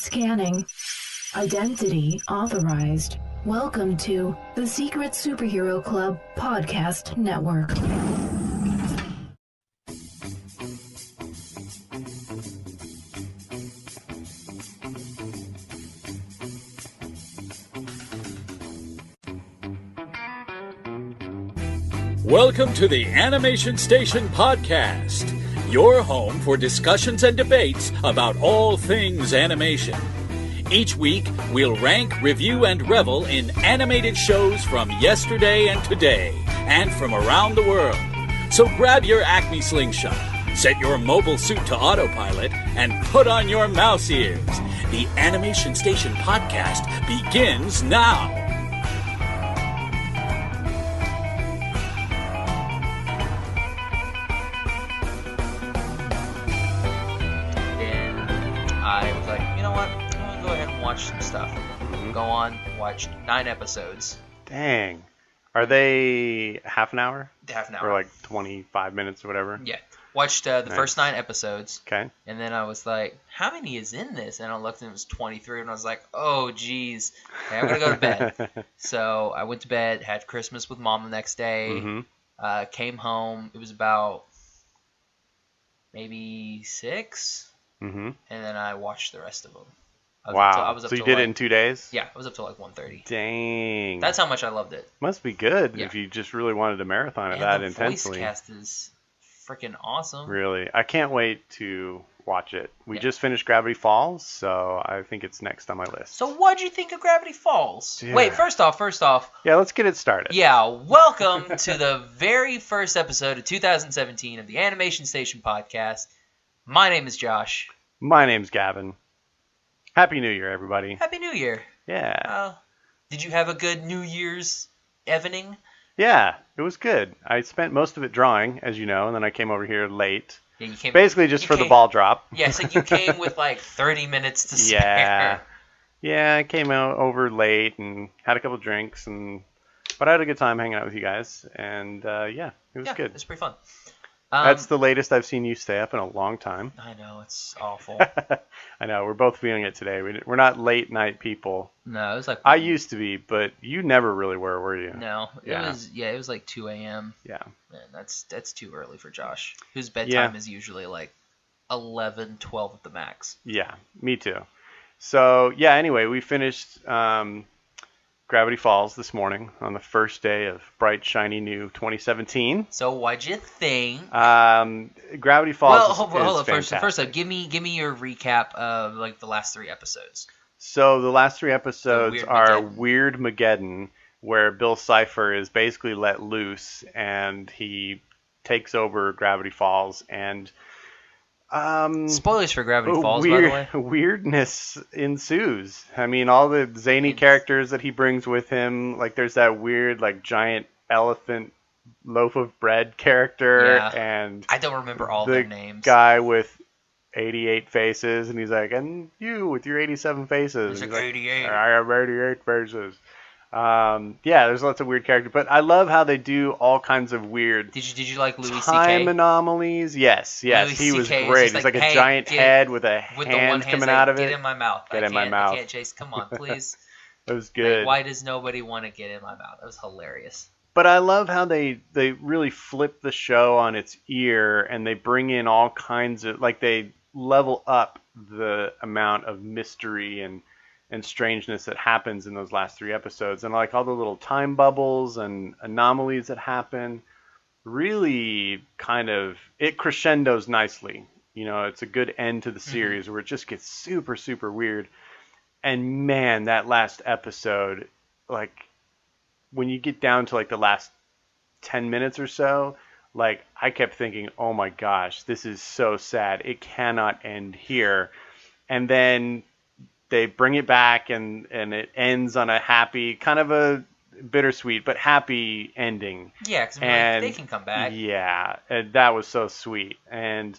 Scanning. Identity authorized. Welcome to the Secret Superhero Club Podcast Network. Welcome to the Animation Station Podcast, your home for discussions and debates about all things animation. Each week, we'll rank, review, and revel in animated shows from yesterday and today, and from around the world. So grab your Acme slingshot, set your mobile suit to autopilot, and put on your mouse ears. The Animation Station Podcast begins now. Watch some stuff. Go on, watched 9 episodes. Dang. Are they half an hour? Half an hour. Or like 25 minutes or whatever? Yeah. Watched the first 9 episodes. Okay. And then I was like, how many is in this? And I looked and it was 23. And I was like, oh, geez. Okay, I'm going to go to bed. So I went to bed, had Christmas with Mom the next day. Came home. It was about maybe 6. And then I watched the rest of them. Wow. So you did it in 2 days? Yeah, I was up till like 1:30. Dang. That's how much I loved it. Must be good if you just really wanted to marathon it that intensely. The voice cast is freaking awesome. Really. I can't wait to watch it. We just finished Gravity Falls, so I think it's next on my list. So what'd you think of Gravity Falls? Yeah. Wait, first off. Yeah, let's get it started. Yeah, welcome to the very first episode of 2017 of the Animation Station Podcast. My name is Josh. My name's Gavin. Happy New Year, everybody. Happy New Year. Yeah. Did you have a good New Year's evening? Yeah, it was good. I spent most of it drawing, as you know, and then I came over here late. Yeah, you came. Basically just for the ball drop. Yeah, so you came with like 30 minutes to spare. Yeah, I came over late and had a couple drinks, but I had a good time hanging out with you guys, and it was good. It was pretty fun. That's the latest I've seen you stay up in a long time. I know, it's awful. I know, we're both feeling it today. We're not late night people. No, it was like... I used to be, but you never really were you? No, it was like 2 a.m. Yeah. Man, that's too early for Josh, whose bedtime is usually like 11, 12 at the max. Yeah, me too. So, anyway, we finished Gravity Falls this morning on the first day of bright, shiny, new 2017. So what'd you think? Gravity Falls is hold on. fantastic. First up, give me your recap of like the last 3 episodes. So the last 3 episodes are Weird Mageddon, where Bill Cipher is basically let loose and he takes over Gravity Falls and spoilers for Gravity Falls, by the way. Weirdness ensues. I mean, all the zany characters that he brings with him, like there's that weird, like giant elephant loaf of bread character, and I don't remember all their names. The guy with 88 faces, and he's like, and you with your 87 faces. He's like 88. I have 88 faces. There's lots of weird characters, but I love how they do all kinds of weird. Did you like Louis C.K.? Time anomalies? Yes, Louis he was CK great. He's like a giant head with a with hand the one coming out of it. Get in my mouth. Get in my mouth. I can't chase. Come on, please. It was good. Like, why does nobody want to get in my mouth? That was hilarious. But I love how they really flip the show on its ear, and they bring in all kinds of, like, they level up the amount of mystery and strangeness that happens in those last 3 episodes. And like all the little time bubbles and anomalies that happen, really kind of, it crescendos nicely. You know, it's a good end to the series where it just gets super, super weird. And man, that last episode, like when you get down to like the last 10 minutes or so, like I kept thinking, oh my gosh, this is so sad. It cannot end here. And then they bring it back and it ends on a happy, kind of a bittersweet, but happy ending. Yeah, because like, they can come back. Yeah, that was so sweet. And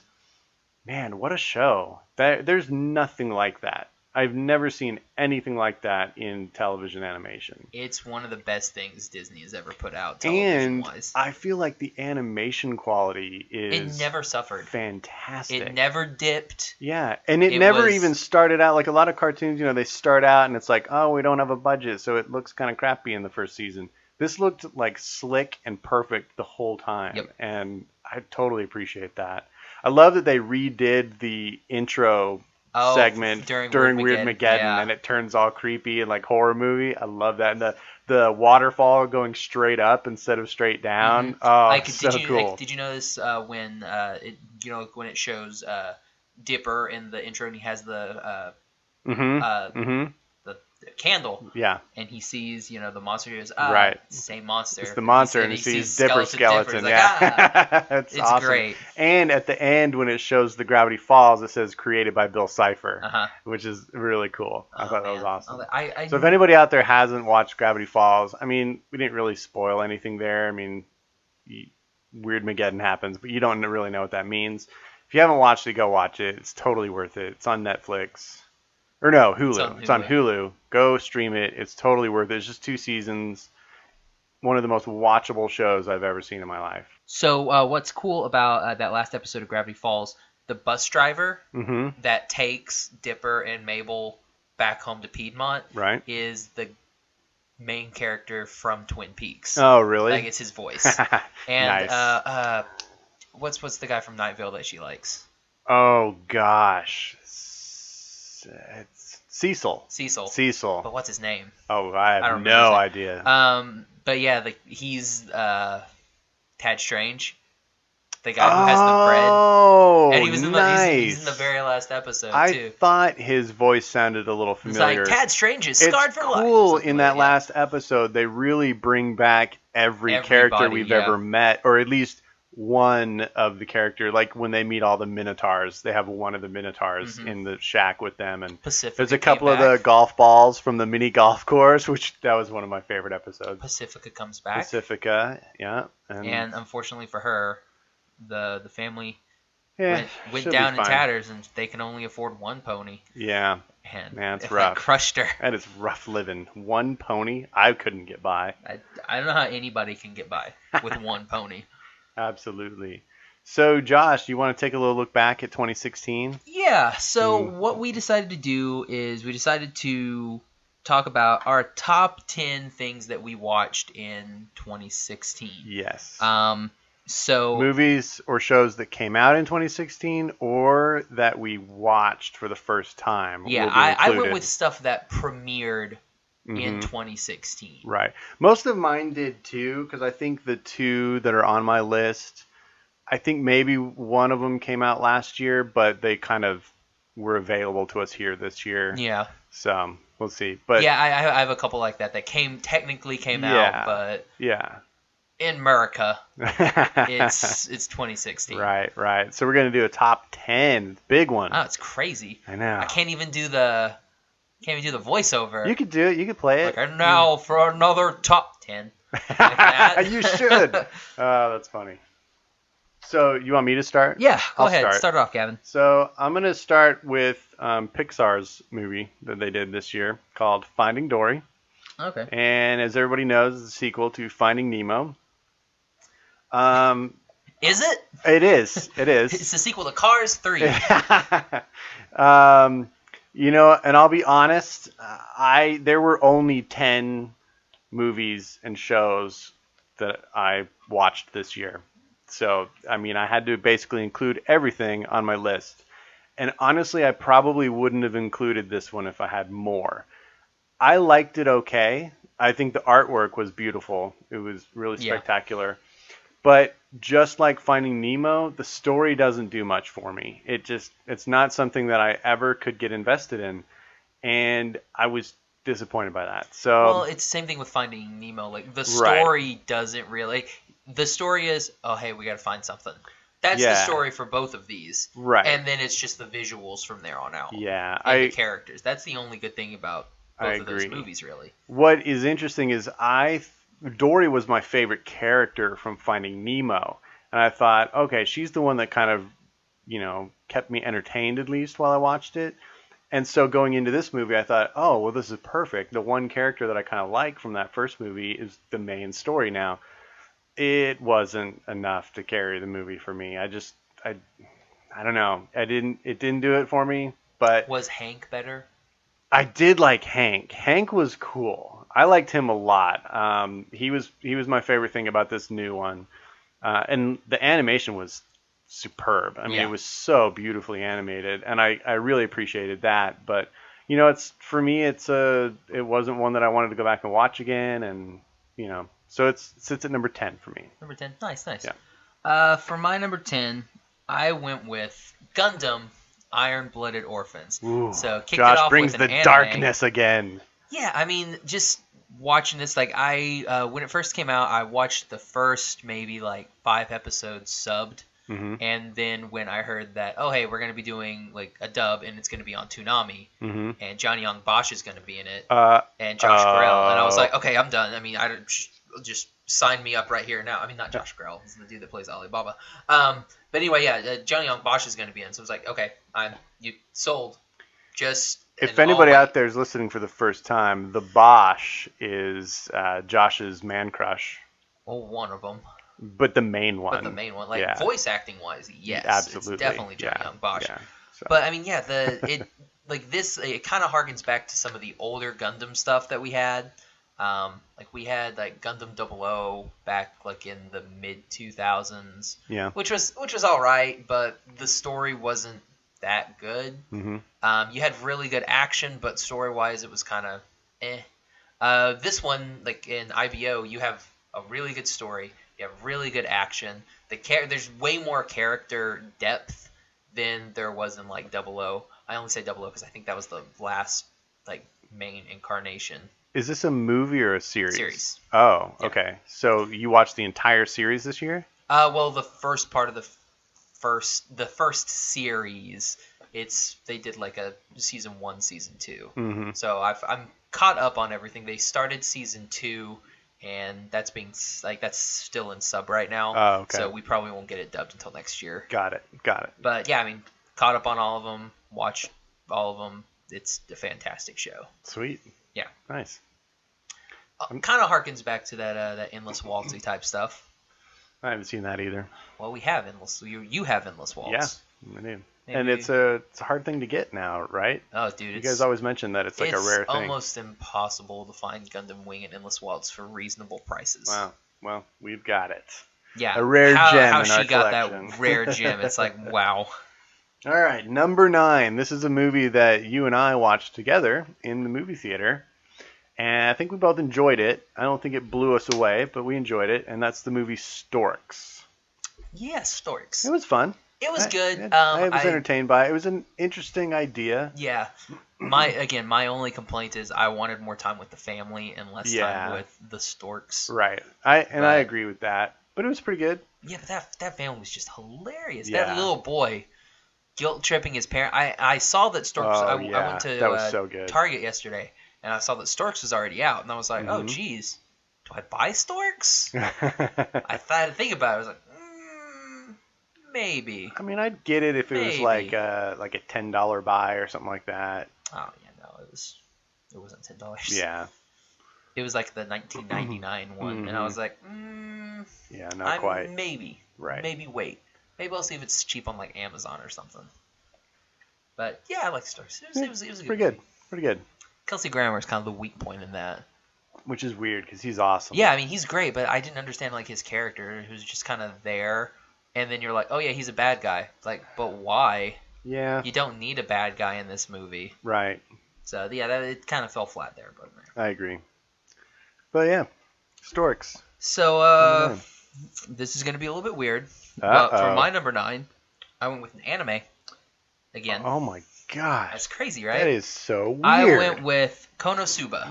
man, what a show. There's nothing like that. I've never seen anything like that in television animation. It's one of the best things Disney has ever put out, And television-wise. I feel like the animation quality is It never suffered. fantastic. It never dipped. Yeah, and it never even started out like a lot of cartoons, they start out and it's like, oh, we don't have a budget, so it looks kind of crappy in the first season. This looked like slick and perfect the whole time, Yep. and I totally appreciate that. I love that they redid the intro segment during Weirdmageddon, yeah. and it turns all creepy and like horror movie. I love that. And the waterfall going straight up instead of straight down. Mm-hmm. Oh, cool. Did you notice when when it shows Dipper in the intro and he has the the candle, yeah, and he sees the monster. He goes, right, same monster. It's the monster, and he sees Dipper's skeleton. Like, yeah, it's awesome. Great. And at the end, when it shows the Gravity Falls, it says created by Bill Cipher, which is really cool. I thought that was awesome. So if anybody out there hasn't watched Gravity Falls, I mean, we didn't really spoil anything there. I mean, Weirdmageddon happens, but you don't really know what that means. If you haven't watched it, go watch it. It's totally worth it. It's on Netflix. Or no, Hulu. It's on Hulu. Go stream it. It's totally worth it. It's just 2 seasons. One of the most watchable shows I've ever seen in my life. So what's cool about that last episode of Gravity Falls, the bus driver that takes Dipper and Mabel back home to Piedmont is the main character from Twin Peaks. Oh, really? Like, it's his voice. And nice. What's the guy from Nightville that she likes? Oh, gosh. It's Cecil. But what's his name? Oh, I have no idea. But yeah, he's Tad Strange, the guy who has the bread. Oh, and he was nice. He's in the very last episode too. I thought his voice sounded a little familiar. It's like Tad Strange is scarred for life. It's cool in that last episode. They really bring back every character we've ever met, or at least one of the character. Like when they meet all the Minotaurs, they have one of the Minotaurs in the shack with them, and there's a couple of the golf balls from the mini golf course, which that was one of my favorite episodes. Pacifica comes back. Pacifica, yeah, and unfortunately for her, the family went should down in tatters, and they can only afford one pony. Yeah, and man, it's rough. Crushed her. And it's rough living. One pony, I couldn't get by. I don't know how anybody can get by with one pony. Absolutely. So, Josh, you want to take a little look back at 2016? Yeah. So what we decided to do is we decided to talk about our top 10 things that we watched in 2016. Yes. So movies or shows that came out in 2016 or that we watched for the first time. Yeah, I went with stuff that premiered in 2016. Right. Most of mine did too, because I think the 2 that are on my list, I think maybe one of them came out last year, but they kind of were available to us here this year. Yeah. So we'll see. But yeah, I have a couple like that technically came out, but in America, it's 2016. Right. So we're gonna do a top 10, big one. Oh, it's crazy. I know. I can't even do the voiceover. You could do it. You could play it. And now for another top 10. Like that. You should. Oh, that's funny. So you want me to start? Yeah, go ahead. Start it off, Gavin. So I'm going to start with Pixar's movie that they did this year called Finding Dory. Okay. And as everybody knows, it's a sequel to Finding Nemo. Is it? It is. It's a sequel to Cars 3. And I'll be honest, there were only 10 movies and shows that I watched this year. So, I mean, I had to basically include everything on my list. And honestly, I probably wouldn't have included this one if I had more. I liked it okay. I think the artwork was beautiful. It was really spectacular. But just like Finding Nemo, the story doesn't do much for me. It's not something that I ever could get invested in. And I was disappointed by that. So, well, it's the same thing with Finding Nemo. Like, the story doesn't really... The story is, oh, hey, we got to find something. That's the story for both of these. Right. And then it's just the visuals from there on out. Yeah. And the characters. That's the only good thing about both of those movies, really. What is interesting is Dory was my favorite character from Finding Nemo. And I thought, okay, she's the one that kind of, kept me entertained at least while I watched it. And so going into this movie, I thought, oh, well, this is perfect. The one character that I kind of like from that first movie is the main story now. It wasn't enough to carry the movie for me. I don't know. It didn't do it for me, but Was Hank better? I did like Hank. Hank was cool. I liked him a lot. He was my favorite thing about this new one. And the animation was superb. I mean, It was so beautifully animated, and I really appreciated that. But it's for me, it wasn't one that I wanted to go back and watch again, and so it sits at number 10 for me. Number 10, nice. Yeah. For my number 10, I went with Gundam Iron-Blooded Orphans. Ooh, So kick Josh it off brings with an the anime. darkness again. Yeah, I mean, just watching this, like when it first came out, I watched the first maybe like 5 episodes subbed. Mm-hmm. And then when I heard that, oh, hey, we're going to be doing like a dub and it's going to be on Toonami, Mm-hmm. and Johnny Young Bosch is going to be in it, Uh, and Josh Grell, and I was like, okay, I'm done. I mean, I don't just sign me up right here now. I mean, not Josh Grell, he's the dude that plays Alibaba. But anyway, yeah, Johnny Young Bosch is going to be in, so I was like, okay, you sold. If anybody out there is listening for the first time, the Bosch is Josh's man crush, one of them. but the main one. Like voice acting wise, yes, absolutely, it's definitely Johnny Young Bosch. Yeah, so. But I mean, yeah, it kind of harkens back to some of the older Gundam stuff that we had. Like we had like Gundam 00 back like in the mid 2000s. Yeah. Which was all right, but the story wasn't that good. Mm-hmm. You had really good action, but story wise, it was kind of eh. This one, like in IBO, you have a really good story. You have really good action. There's way more character depth than there was in like 00. I only say 00 because I think that was the last like main incarnation. Is this a movie or a series? Series. Oh, Yeah. okay. So you watched the entire series this year? Well, the first part of the first series, they did like a season 1, season 2. Mm-hmm. So I'm caught up on everything. They started season 2. And that's still in sub right now. Oh, okay. So we probably won't get it dubbed until next year. Got it. But yeah, I mean, caught up on all of them, watched all of them. It's a fantastic show. Sweet. Yeah. Nice. Kind of harkens back to that Endless Waltzy type stuff. I haven't seen that either. Well, we have Endless. You have Endless Waltz. Yeah, I do. Maybe. And it's a hard thing to get now, right? Oh, dude. You guys always mention that it's like a rare thing. It's almost impossible to find Gundam Wing and Endless Waltz for reasonable prices. Wow. Well, we've got it. Yeah. A rare gem how in our she got collection. that rare gem. It's like, wow. All right, number 9. This is a movie that you and I watched together in the movie theater. And I think we both enjoyed it. I don't think it blew us away, but we enjoyed it. And that's the movie Storks. Yeah, Storks. It was fun. It was good. I was entertained by it. It was an interesting idea. Yeah. My only complaint is I wanted more time with the family and less time with the Storks. Right. I agree with that. But it was pretty good. Yeah, but that family was just hilarious. Yeah. That little boy guilt tripping his parent. I saw that Storks. I went to that was so good. Target yesterday, and I saw that Storks was already out, and I was like, oh geez, do I buy Storks? I had to think about it. I was like, maybe. I mean, I'd get it if it was like a $10 buy or something like that. Oh yeah, no, it wasn't $10. Yeah. It was like the 1999 one, and I was like, yeah, not quite. Maybe. Right. Maybe wait. Maybe I'll see if it's cheap on like Amazon or something. But yeah, I like Storks. It was a pretty good. Pretty good. Kelsey Grammer is kind of the weak point in that. Which is weird because he's awesome. Yeah, I mean he's great, but I didn't understand like his character, who's just kind of there, and then you're like, oh yeah, he's a bad guy. Like, but why? Yeah. You don't need a bad guy in this movie. Right. So yeah, it kind of fell flat there, but I agree. But yeah, Storks. So this is gonna be a little bit weird. But for my number 9, I went with an anime. Again. Oh my gosh. That's crazy, right? That is so weird. I went with Konosuba,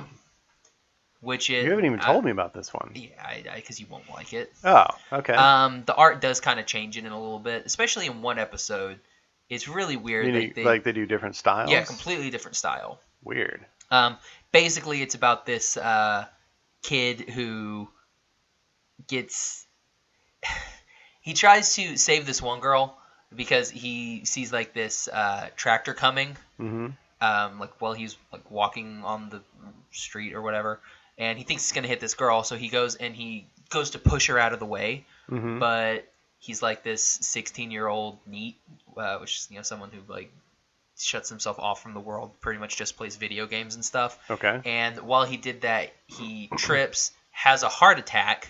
which is... You haven't even told me about this one. Yeah, because you won't like it. Oh, okay. The art does kind of change in it a little bit, especially in one episode. It's really weird. They do different styles? Yeah, completely different style. Weird. Basically, it's about this kid who gets... He tries to save this one girl because he sees like this tractor coming, like while he's like walking on the street or whatever, and he thinks he's gonna hit this girl, so he goes to push her out of the way, but he's like this 16-year-old NEET, which is someone who like shuts himself off from the world, pretty much just plays video games and stuff. Okay. And while he did that, he trips, has a heart attack,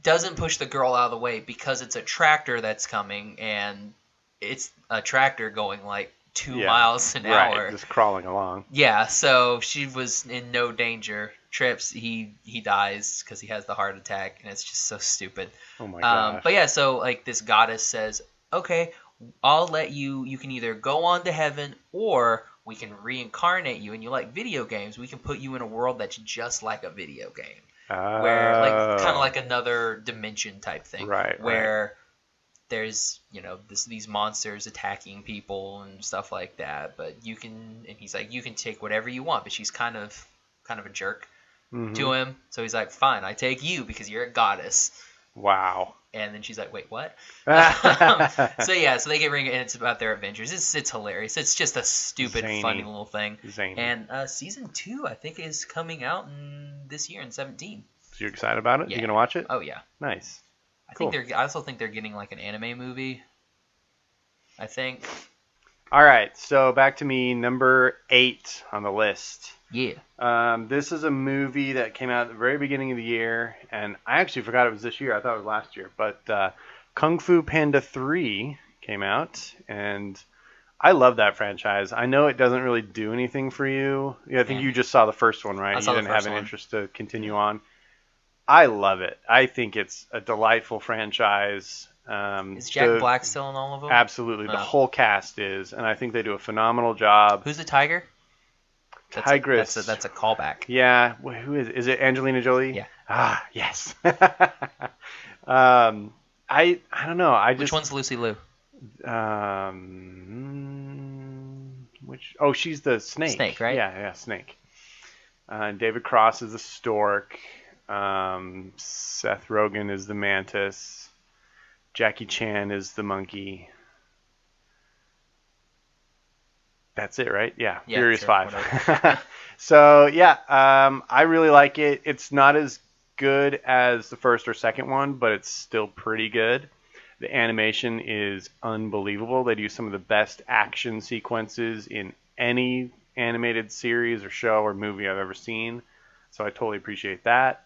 doesn't push the girl out of the way because it's a tractor that's coming, and it's a tractor going like 2 miles an hour. Just crawling along. Yeah, so she was in no danger. Trips, he dies because he has the heart attack, and it's just so stupid. Oh my gosh. But yeah, so like this goddess says, okay, I'll let you can either go on to heaven or we can reincarnate you, and you like video games, we can put you in a world that's just like a video game. Where like kind of like another dimension type thing. Right. Where there's, these monsters attacking people and stuff like that, but he's like, you can take whatever you want, but she's kind of a jerk to him. So he's like, fine, I take you because you're a goddess. Wow. And then she's like, wait, what? So they get ring, and it's about their adventures. It's hilarious. It's just a stupid, funny little thing. Zany. And season 2, I think, is coming out this year in 2017. So you're excited about it? Yeah. You gonna watch it? Oh yeah. Nice. I also think they're getting like an anime movie. I think. All right, so back to me, number 8 on the list. Yeah. This is a movie that came out at the very beginning of the year, and I actually forgot it was this year. I thought it was last year. But Kung Fu Panda 3 came out, and I love that franchise. I know it doesn't really do anything for you. I think you just saw the first one, right? You didn't have an interest to continue on. I love it. I think it's a delightful franchise. Is Jack Black still in all of them? Absolutely. The whole cast is, and I think they do a phenomenal job. Who's the tiger? Tigress. That's a callback. Yeah. Who is it? Is it Angelina Jolie? Yeah. Ah, yes. I don't know. Which one's Lucy Liu? She's the snake. Snake, right? Yeah, snake. David Cross is the stork. Seth Rogen is the mantis. Jackie Chan is the monkey. That's it, right? Yeah, Furious 5. So, I really like it. It's not as good as the first or second one, but it's still pretty good. The animation is unbelievable. They do some of the best action sequences in any animated series or show or movie I've ever seen. So I totally appreciate that.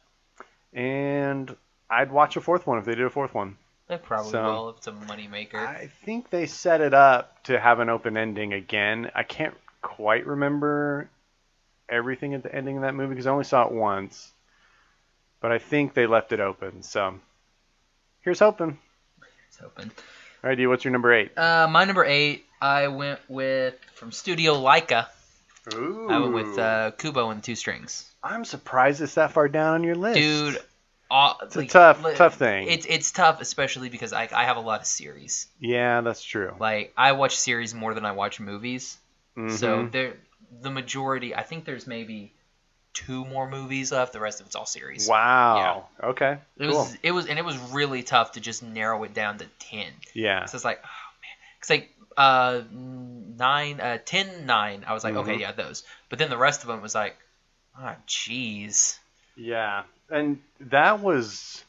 And I'd watch a fourth one if they did a fourth one. They probably will if it's a moneymaker. I think they set it up to have an open ending again. I can't quite remember everything at the ending of that movie because I only saw it once. But I think they left it open. So here's hoping. It's open. All right, D, what's your number 8? My number 8, I went with, from Studio Laika. Ooh. I went with Kubo and the Two Strings. I'm surprised it's that far down on your list. Dude. It's a tough thing. It's tough, especially because I have a lot of series. Yeah, that's true. Like, I watch series more than I watch movies. Mm-hmm. So the majority, I think there's maybe 2 more movies left. The rest of it's all series. Wow. Yeah. Okay. It was really tough to just narrow it down to 10. Yeah. So it's like, oh man, because 10, 9. I was like, okay, yeah, those. But then the rest of them was like, oh, jeez. Yeah. And that was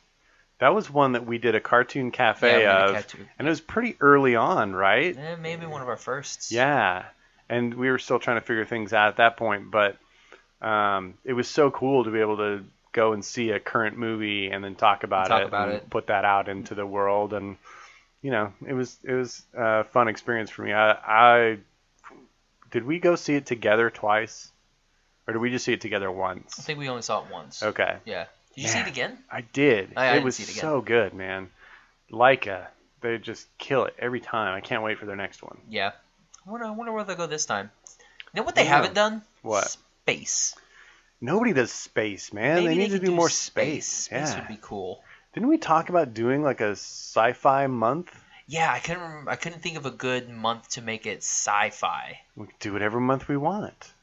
one that we did a cartoon cafe of, and it was pretty early on, right? Maybe one of our firsts. Yeah, and we were still trying to figure things out at that point, but it was so cool to be able to go and see a current movie and then talk about it, put that out into the world, and it was a fun experience for me. Did we go see it together twice? Or did we just see it together once? I think we only saw it once. Okay. Yeah. Did you see it again? I did. I it was so good, man. Laika, they just kill it every time. I can't wait for their next one. Yeah. I wonder where they'll go this time. You know what they haven't done? What? Space. Nobody does space, man. Maybe they need to do more space. Space would be cool. Didn't we talk about doing like a sci-fi month? Yeah, I couldn't think of a good month to make it sci-fi. We can do whatever month we want.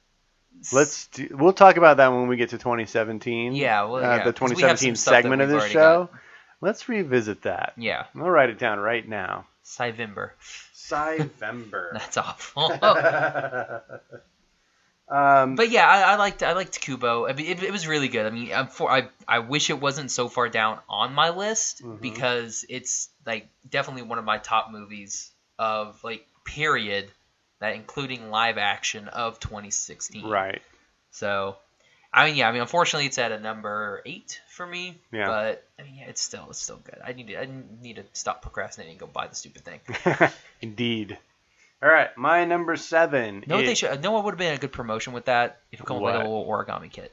We'll talk about that when we get to 2017. Yeah, the 2017 segment of this show. Let's revisit that. Yeah. I'll write it down right now. Sci-Vimber. Cyvember. That's awful. Um, But yeah, I liked Kubo. I mean, it was really good. I mean, I wish it wasn't so far down on my list because it's like definitely one of my top movies of like period, that including live action of 2016. right. So, I mean, unfortunately, it's at a number 8 for me. Yeah. But I mean, yeah, it's still good. I need to stop procrastinating and go buy the stupid thing. Indeed. All right, my number 7. Know what they should? Know what would have been a good promotion with that? If it come with like a What? little origami kit.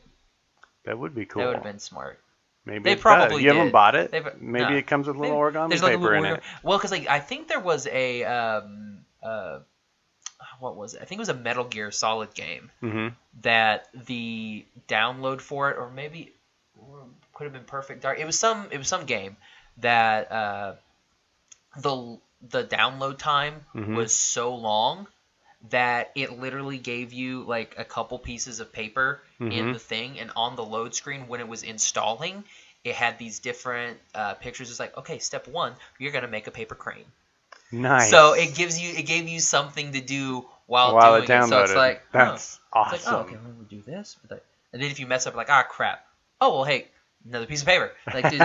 That would be cool. That would have been smart. Maybe They it does. probably You haven't did. bought it? They've- Maybe no. it comes with a little Maybe- origami there's like a paper little in it. Well, because like I think there was a what was it? I think it was a Metal Gear Solid game Mm-hmm. that the download for it, or maybe could have been Perfect Dark. It was some game that the download time was so long that it literally gave you like a couple pieces of paper in the thing, and on the load screen when it was installing, it had these different pictures. It's like, okay, step 1, you're gonna make a paper crane. Nice. So it gave you something to do while While doing it. So it's downloaded. like, That's awesome. It's like, oh, okay, well, we'll do this. And then if you mess up, like, crap. Oh, well, hey, another piece of paper. Like, make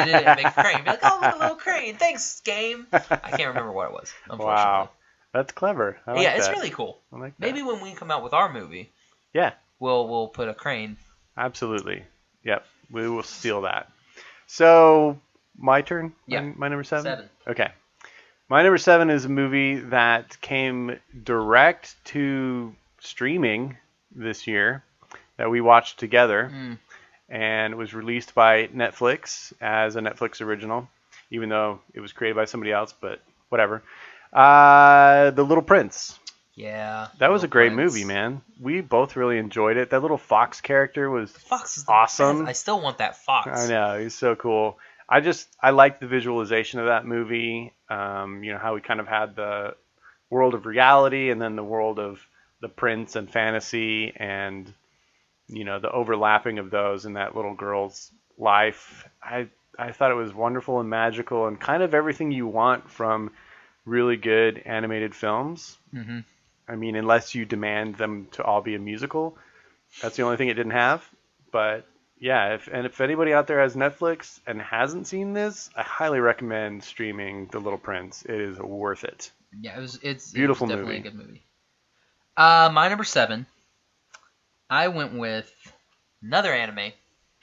a crane. Be like, oh, look, a little crane. Thanks, game. I can't remember what it was, unfortunately. Wow. That's clever. I like Yeah, it's that. really cool. I like that. Maybe when we come out with our movie, Yeah, we'll put a crane. absolutely. Yep, we will steal that. So, my turn? Yeah. My number 7? 7. Okay. My number 7 is a movie that came direct to streaming this year that we watched together, and was released by Netflix as a Netflix original, even though it was created by somebody else, but whatever. The Little Prince. Yeah. That was a great Prince. movie, man. We both really enjoyed it. That little fox character was Fox is the awesome. best. I still want that fox. I know, he's so cool. I like the visualization of that movie. How we kind of had the world of reality and then the world of the prince and fantasy, and the overlapping of those in that little girl's life. I thought it was wonderful and magical and kind of everything you want from really good animated films. Mm-hmm. I mean, unless you demand them to all be a musical, that's the only thing it didn't have. But yeah, if anybody out there has Netflix and hasn't seen this, I highly recommend streaming The Little Prince. It is worth it. Yeah, it's Beautiful definitely movie. a good movie. My number 7, I went with another anime.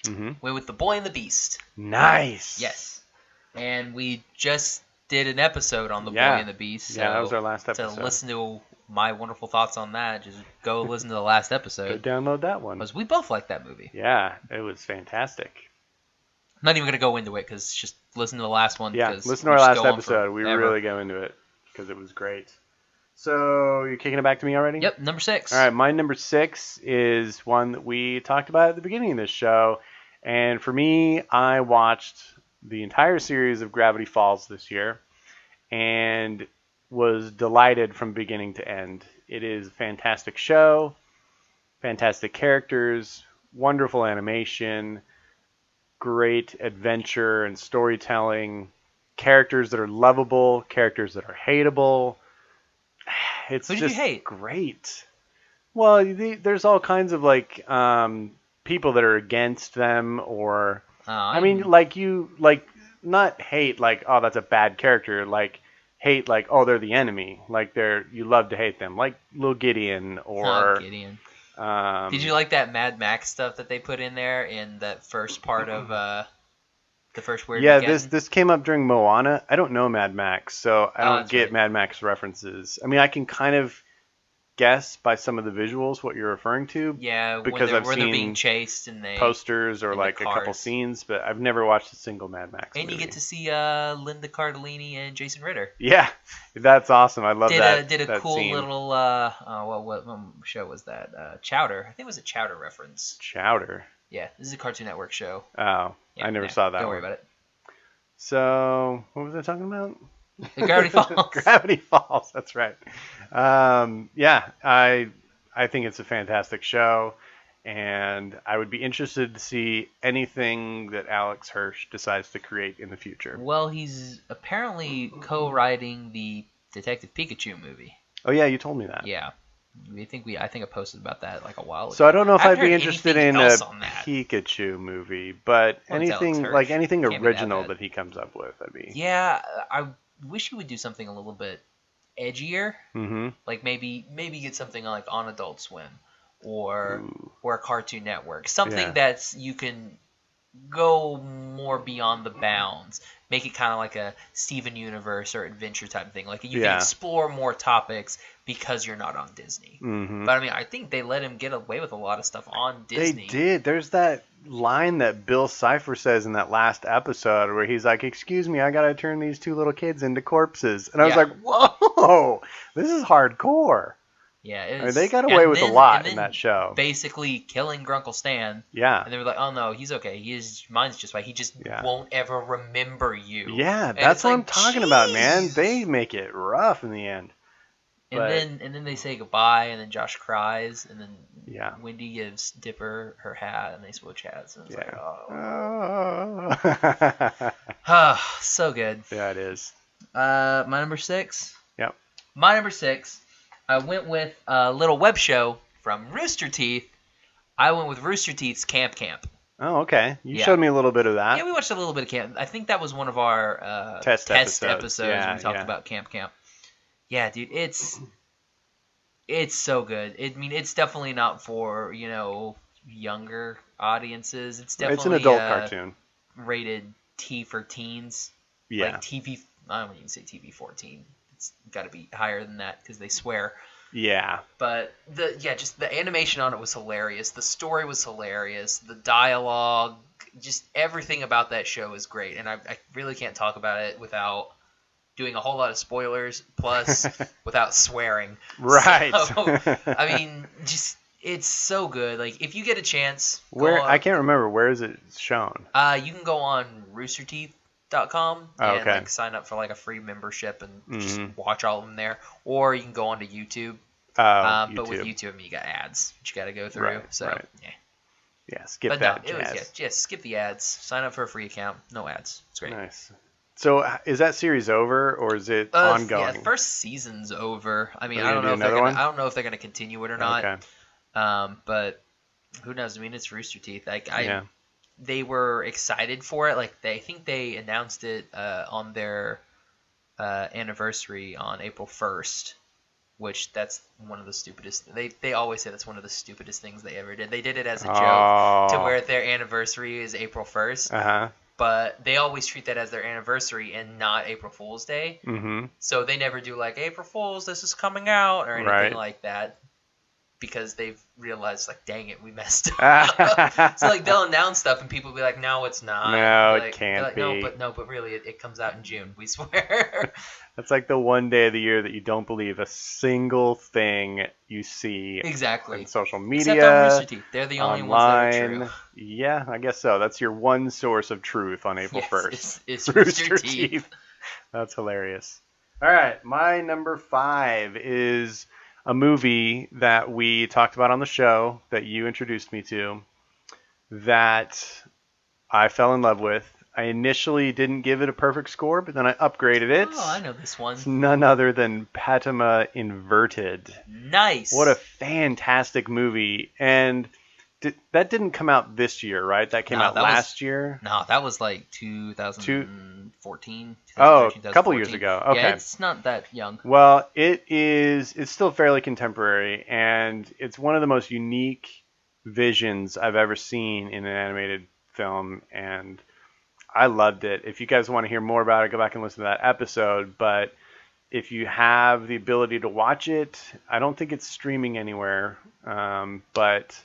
Mm-hmm. Went with The Boy and the Beast. Nice. Yes. And we just did an episode on The Yeah. Boy and the Beast. So Yeah, that was our last episode. to listen to my wonderful thoughts on that, just go listen to the last Go episode. download that one. Because we both like that movie. Yeah, it was fantastic. I'm not even going to go into it because just listen to the last one. Yeah, 'cause listen to we our just last go on episode. We forever. really go into it because it was great. So, you're kicking it back to me already? Yep, number 6. All right, my number 6 is one that we talked about at the beginning of this show. And for me, I watched the entire series of Gravity Falls this year and was delighted from beginning to end. It is a fantastic show, fantastic characters, wonderful animation, great adventure and storytelling, characters that are lovable, characters that are hateable. It's Who did just you hate? great. Well, there's all kinds of people that are against them, or I mean, not hate like, oh, that's a bad character, like hate like, oh, they're the enemy, like you love to hate them, like Lil Gideon or Gideon. Um, Did you like that Mad Max stuff that they put in there in that first part of the first Weird Yeah, Weekend? this came up during Moana. I don't know Mad Max, so I don't that's get right. Mad Max references. I mean, I can kind of guess by some of the visuals what you're referring to. Yeah, because when I've they're seen being chased and they posters or in the like a couple cars. scenes, but I've never watched a single Mad Max and movie. you get to see Linda Cardellini and Jason Ritter. Yeah, that's awesome. I love that. Did a that cool scene. little what show was that? Chowder. I think it was a Chowder reference. Chowder. Yeah, this is a Cartoon Network show. Oh, Yeah, I never yeah, saw that. Don't worry one. about it. So, what was I talking about? Gravity Falls. Gravity Falls. That's right. Yeah, I think it's a fantastic show, and I would be interested to see anything that Alex Hirsch decides to create in the future. Well, he's apparently co-writing the Detective Pikachu movie. Oh yeah, you told me that. Yeah. I think I posted about that like a while ago. So I don't know if I've I'd be heard interested in anything a else on that. Pikachu movie, but Well, it's Alex anything Hirsch. like anything Can't be that original bad. that he comes up with, I'd be. Yeah, I wish he would do something a little bit edgier. Mm-hmm. Like maybe get something like on Adult Swim or Ooh. Cartoon Network. Something Yeah. that's you can go more beyond the bounds. Make it kind of like a Steven Universe or adventure type thing. Like you can explore more topics because you're not on Disney. Mm-hmm. But I mean, I think they let him get away with a lot of stuff on Disney. They did. There's that line that Bill Cipher says in that last episode where he's like, "Excuse me, I gotta turn these two little kids into corpses," and I was like, "Whoa, this is hardcore." Yeah, they got away with a lot in that show. Basically killing Grunkle Stan. Yeah. And they were like, "Oh no, he's okay. His mind's just fine. He just won't ever remember you." Yeah, and that's what I'm talking about, man. They make it rough in the end. And then they say goodbye, and then Josh cries, and then Yeah. Wendy gives Dipper her hat, and they switch hats, and it's like, oh. So good. Yeah, it is. My number 6. Yep. My number 6. I went with a little web show from Rooster Teeth. I went with Rooster Teeth's Camp Camp. Oh, okay. You showed me a little bit of that. Yeah, we watched a little bit of Camp. I think that was one of our test episodes. Yeah, we talked about Camp Camp. Yeah, dude, it's so good. I mean, it's definitely not for, younger audiences. It's definitely an adult cartoon. Rated T for teens. Yeah. Like TV, I don't even say TV 14. It's got to be higher than that because they swear. Yeah. But just the animation on it was hilarious. The story was hilarious. The dialogue, just everything about that show is great. And I really can't talk about it without doing a whole lot of spoilers, plus without swearing. Right. So, I mean, just it's so good. Like if you get a chance, I can't remember, where is it shown? You can go on roosterteeth.com and like sign up for like a free membership and just watch all of them there, or you can go onto YouTube. YouTube. But with YouTube, I mean, you got ads that you got to go through. Yeah, skip but that. No, just skip the ads. Sign up for a free account. No ads. It's great. Nice. So is that series over or is it ongoing? Yeah, the first season's over. I mean, I don't know if they're gonna continue it or not. Okay. But who knows? I mean, it's Rooster Teeth. They were excited for it. Like I think they announced it on their anniversary on April 1st, which that's one of the stupidest. They always say that's one of the stupidest things they ever did. They did it as a joke to where their anniversary is April 1st. Uh-huh. But they always treat that as their anniversary and not April Fool's Day. Mm-hmm. So they never do like April Fool's, this is coming out or anything like that. Because they've realized, like, dang it, we messed up. So, like, they'll announce stuff and people will be like, no, it's not. No, it can't be. No, but really, it comes out in June, we swear. That's like the one day of the year that you don't believe a single thing you see exactly. on social media. Except on Rooster Teeth. They're the only online. ones that are true. Yeah, I guess so. That's your one source of truth on April 1st. It's Rooster Teeth. That's hilarious. All right, my number 5 is a movie that we talked about on the show that you introduced me to that I fell in love with. I initially didn't give it a perfect score, but then I upgraded it. Oh, I know this one. It's none other than Patama Inverted. Nice. What a fantastic movie. And that didn't come out this year, right? That came out last year? No, that was like 2014. Oh, a couple years ago. Okay. Yeah, it's not that young. Well, it's still fairly contemporary, and it's one of the most unique visions I've ever seen in an animated film, and I loved it. If you guys want to hear more about it, go back and listen to that episode, but if you have the ability to watch it, I don't think it's streaming anywhere, but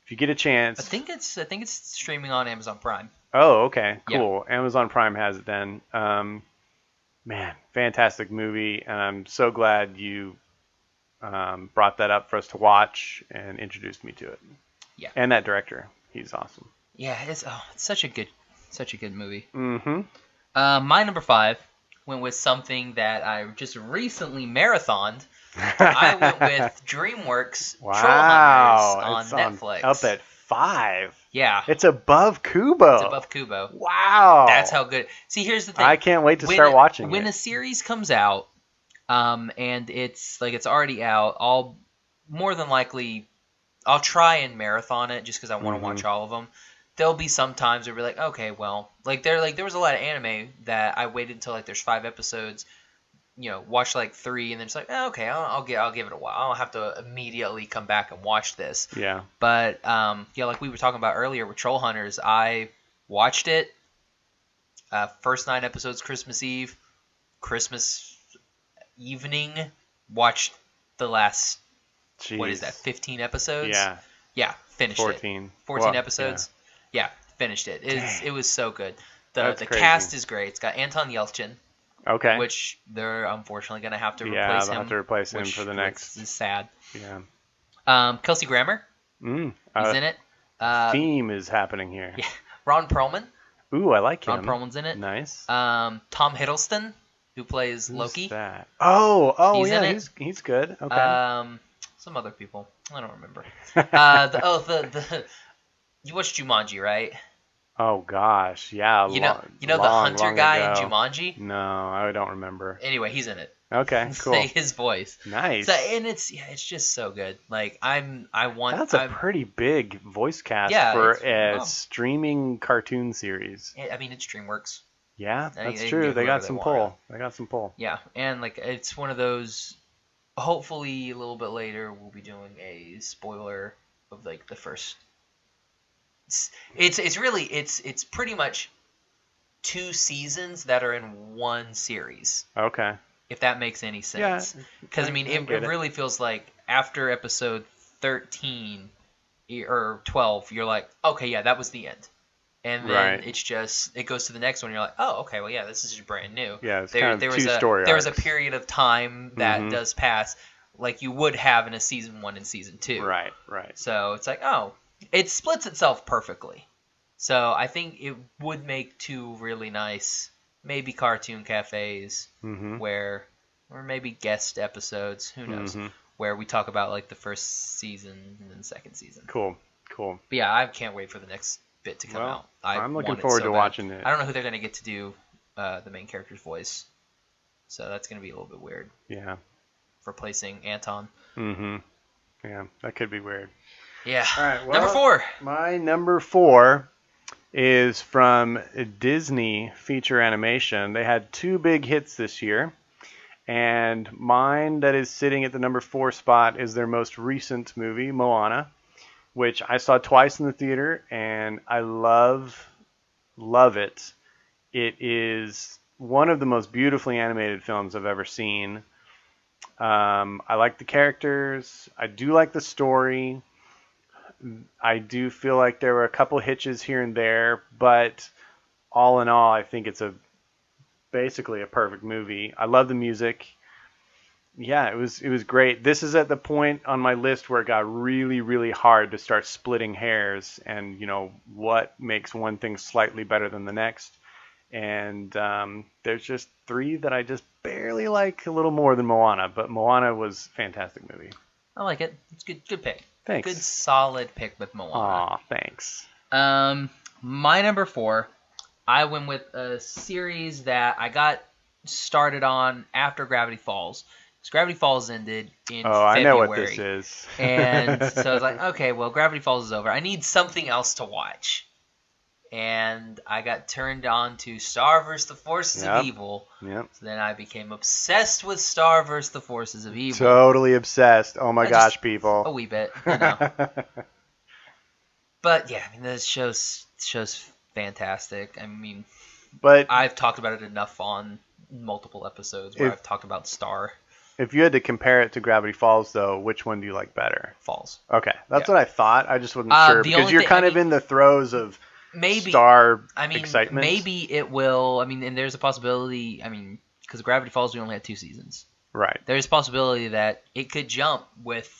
if you get a chance... I think it's streaming on Amazon Prime. Oh, okay. Cool. Yeah. Amazon Prime has it then. Man, fantastic movie, and I'm so glad you brought that up for us to watch and introduced me to it. Yeah. And that director. He's awesome. Yeah, it's such a good movie. Mm-hmm. My number 5 went with something that I just recently marathoned. I went with DreamWorks Troll Hunters on Netflix. Up at 5. Yeah. It's above Kubo. It's above Kubo. Wow. That's how good. See, here's the thing. I can't wait to start watching When it. a series comes out, And it's already out. More than likely, I'll try and marathon it just because I want to watch all of them. There'll be some times where we're like, okay, well, there was a lot of anime that I waited until like there's 5 episodes, watch like 3, and then it's like, okay, I'll give it a while. I don't have to immediately come back and watch this. Yeah. But like we were talking about earlier with Troll Hunters, I watched it. First 9 episodes Christmas Eve, Christmas evening, watched the last. Jeez. What is that? 15 episodes. Yeah, finished 14. it. 14 episodes. Yeah, finished it. It was so good. The cast is great. It's got Anton Yelchin. Okay. Which they're unfortunately going to have to replace him. Yeah, they'll have to replace him for the next. Which is sad. Yeah. Kelsey Grammer. He's in it. Theme is happening here. Yeah. Ron Perlman. Ooh, I like him. Ron Perlman's in it. Nice. Tom Hiddleston, who plays Loki. Who's that? Oh, He's yeah, in it. he's good. Okay. Some other people. I don't remember. You watched Jumanji, right? Oh gosh, yeah. You know the hunter guy ago. in Jumanji? No, I don't remember. Anyway, he's in it. Okay, cool. Say his voice. Nice. So, and it's just so good. Like That's a pretty big voice cast for a streaming cartoon series. I mean, it's DreamWorks. Yeah, that's true. They got some pull. Yeah, and like it's one of those. Hopefully, a little bit later, we'll be doing a spoiler of like the first. It's pretty much 2 seasons that are in one series. Okay. If that makes any sense. Because I mean, it really feels like after episode 13 or 12, you're like, okay, yeah, that was the end. And then it goes to the next one. And you're like, oh, okay, well, yeah, this is brand new. Yeah, it's kind of 2 story arcs. There was a period of time that does pass, like you would have in a season 1 and season 2. Right. So it's like, oh, it splits itself perfectly. So I think it would make 2 really nice, maybe cartoon cafes, or maybe guest episodes. Who knows? Where we talk about like the first season and then the second season. Cool. But yeah, I can't wait for the next bit to come out. I'm looking forward to watching it. I don't know who they're going to get to do the main character's voice, so that's going to be a little bit weird. Yeah. Replacing Anton. Yeah, that could be weird. Yeah. All right. Well, number 4. My number 4 is from Disney feature animation. They had 2 big hits this year, and mine that is sitting at the number 4 spot is their most recent movie, Moana, which I saw twice in the theater, and I love it. It is one of the most beautifully animated films I've ever seen. I like the characters. I do like the story. I do feel like there were a couple hitches here and there, but all in all, I think it's basically a perfect movie. I love the music. Yeah, it was great. This is at the point on my list where it got really, really hard to start splitting hairs and, what makes one thing slightly better than the next. And there's just 3 that I just barely like a little more than Moana, but Moana was a fantastic movie. I like it. It's good pick. Thanks. Good solid pick with Moana. Aw, thanks. My number 4, I went with a series that I got started on after Gravity Falls. Because Gravity Falls ended in February. I know what this is. And so I was like, okay, well, Gravity Falls is over. I need something else to watch. And I got turned on to Star vs. the Forces of Evil. Yep. So then I became obsessed with Star vs. the Forces of Evil. Totally obsessed. Oh my gosh, people. A wee bit, But yeah, I mean, this show's fantastic. I mean, but I've talked about it enough on multiple episodes where I've talked about Star. If you had to compare it to Gravity Falls, though, which one do you like better? Falls. Okay, that's what I thought. I just wasn't sure because you're kind of in the throes of Star excitement. Maybe it will. I mean, and there's a possibility. I mean, because Gravity Falls, we only had 2 seasons. Right. There's a possibility that it could jump with,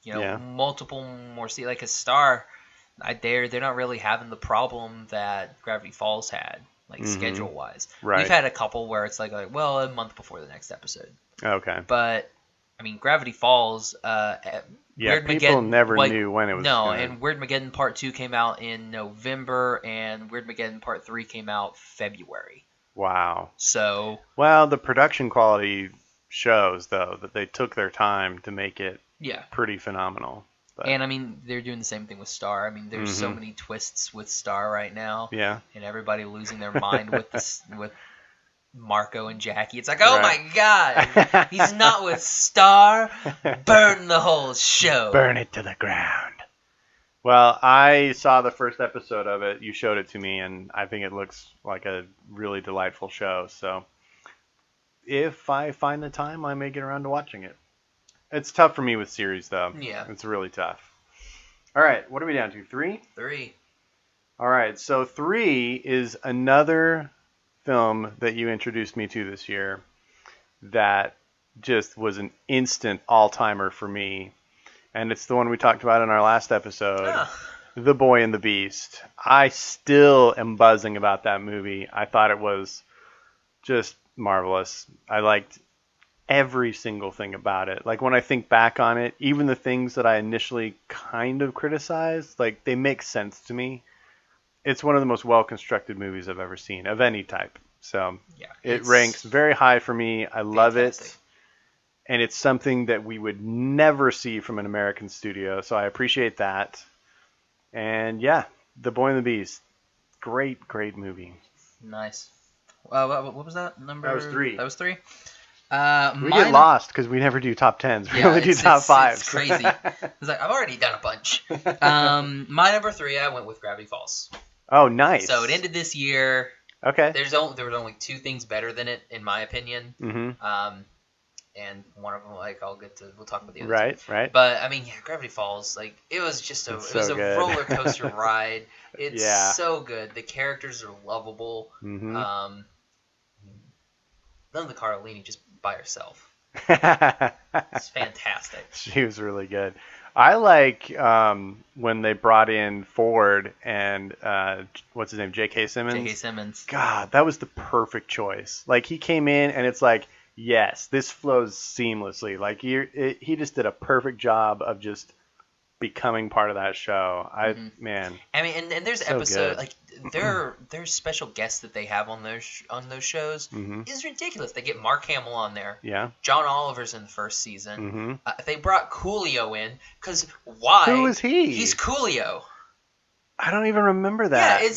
multiple more seasons. Like a Star, they're not really having the problem that Gravity Falls had, like schedule-wise. Right. We've had a couple where it's like, well, a month before the next episode. Okay. But I mean, Gravity Falls. People never knew when it was. No, and Weirdmageddon Part 2 came out in November, and Weirdmageddon Part 3 came out February. Wow. So. Well, the production quality shows, though, that they took their time to make it Yeah. pretty phenomenal. But, And I mean, they're doing the same thing with Star. I mean, there's so many twists with Star right now. Yeah. And everybody losing their mind with Marco and Jackie. It's like, oh my God, he's not with Star. Burn the whole show. Burn it to the ground. Well, I saw the first episode of it. You showed it to me, and I think it looks like a really delightful show. So if I find the time, I may get around to watching it. It's tough for me with series, though. Yeah. It's really tough. All right, what are we down to? 3? 3. All right, so 3 is another film that you introduced me to this year that just was an instant all-timer for me. And it's the one we talked about in our last episode, The Boy and the Beast. I still am buzzing about that movie. I thought it was just marvelous. I liked every single thing about it. Like, when I think back on it, even the things that I initially kind of criticized, like, they make sense to me. It's one of the most well-constructed movies I've ever seen, of any type. So Yeah, it ranks very high for me. I love it. And it's something that we would never see from an American studio. So I appreciate that. And yeah, The Boy and the Beast. Great, great movie. Nice. What was that number? That was 3. That was 3? We get lost because we never do top 10s. We only do top 5s. It's crazy. It's like, I've already done a bunch. My number 3, I went with Gravity Falls. Oh, nice. So it ended this year. Okay. There was only 2 things better than it, in my opinion. Mm-hmm. And one of them, like, we'll talk about the other Right, two. right. But I mean, yeah, Gravity Falls, like, it was just a good. roller coaster ride. It's Yeah. so good. The characters are lovable. Mm-hmm. None of the Carlini just by herself. It's fantastic. She was really good. I like when they brought in Ford and what's his name, J.K. Simmons. J.K. Simmons. God, that was the perfect choice. Like, he came in and it's like, yes, this flows seamlessly. Like, he just did a perfect job of just becoming part of that show. Man. I mean, and there's So episodes good. like there's special guests that they have on those shows. It's ridiculous. They get Mark Hamill on there. Yeah. John Oliver's in the first season. Mm-hmm. They brought Coolio in because why? Who is he? He's Coolio. I don't even remember that. Yeah,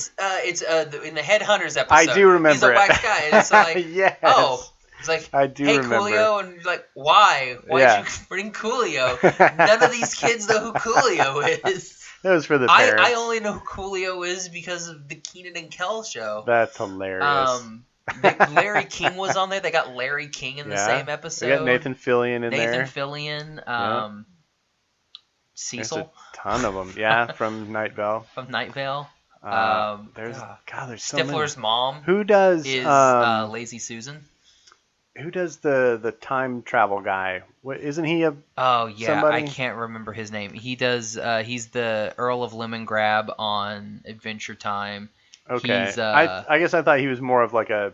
it's in the Headhunters episode. I do remember He's a it. wax guy, and it's like, Yes. oh. It's like, I do hey, remember. Coolio, and you're like, why? Why'd Yeah. you bring Coolio? None of these kids know who Coolio is. That was for the parents. I only know who Coolio is because of the Keenan and Kel show. That's hilarious. Larry King was on there. They got Larry King in the same episode. They got Nathan Fillion in there. Nathan Fillion. Cecil. There's a ton of them. Yeah, from Night Vale. From Night Vale. There's so Stifler's many. mom. Who does is Lazy Susan. Who does the time travel guy? What, isn't he a? Oh yeah, somebody? I can't remember his name. He does. He's the Earl of Lemongrab on Adventure Time. Okay. He's, I guess I thought he was more of like a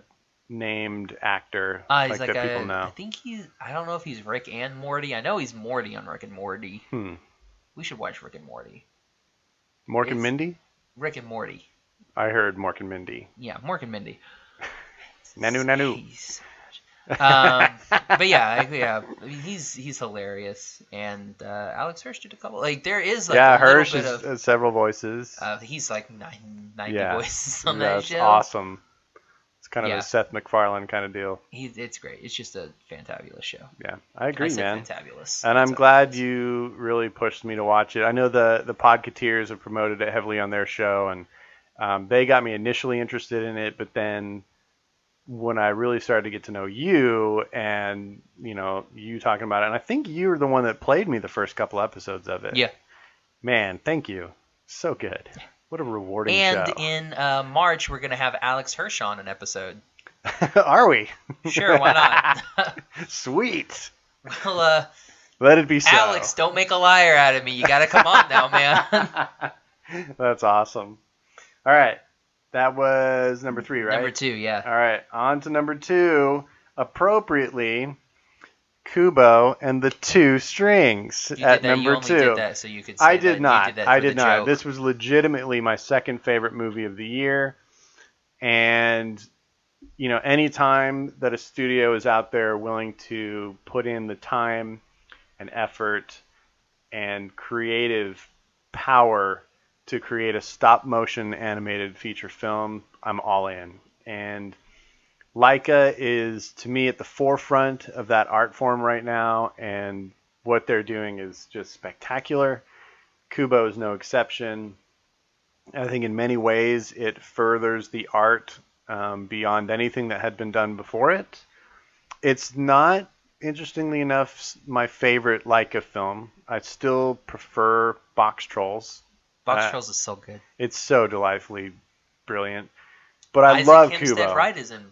named actor, he's like that people know. I think I don't know if he's Rick and Morty. I know he's Morty on Rick and Morty. We should watch Rick and Morty. Mork and Mindy? Rick and Morty. I heard Mork and Mindy. Yeah, Mork and Mindy. Nanu. But yeah, he's hilarious, and Alex Hirsch did a couple. Like there is like a Hirsch little bit is several voices. He's like 90 voices on that that show. That's awesome. It's kind of Yeah. a Seth MacFarlane kind of deal. It's great. It's just a fantabulous show. Yeah, I agree, man. Fantabulous. And I'm glad you really pushed me to watch it. I know the Podcateers have promoted it heavily on their show, and they got me initially interested in it, but then when I really started to get to know you and, you talking about it, and I think you were the one that played me the first couple episodes of it. Yeah. Man, thank you. So good. What a rewarding show. And in March, we're going to have Alex Hirsch on an episode. Are we? Sure, why not? Sweet. Well, let it be so. Alex, don't make a liar out of me. You got to come on now, man. That's awesome. All right. That was number 3, right? Number 2, yeah. All right. On to number 2. Appropriately, Kubo and the Two Strings at number 2. You only did that so you could say I did not. You did that I for did the not. joke. This was legitimately my second favorite movie of the year. And anytime that a studio is out there willing to put in the time and effort and creative power to create a stop motion animated feature film, I'm all in. And Leica is, to me, at the forefront of that art form right now, and what they're doing is just spectacular. Kubo is no exception. I think in many ways it furthers the art beyond anything that had been done before it. It's not, interestingly enough, my favorite Leica film. I still prefer Box Trolls. Box Trolls is so good. It's so delightfully brilliant. But I Isaac love Hempstead Kubo. Wright is in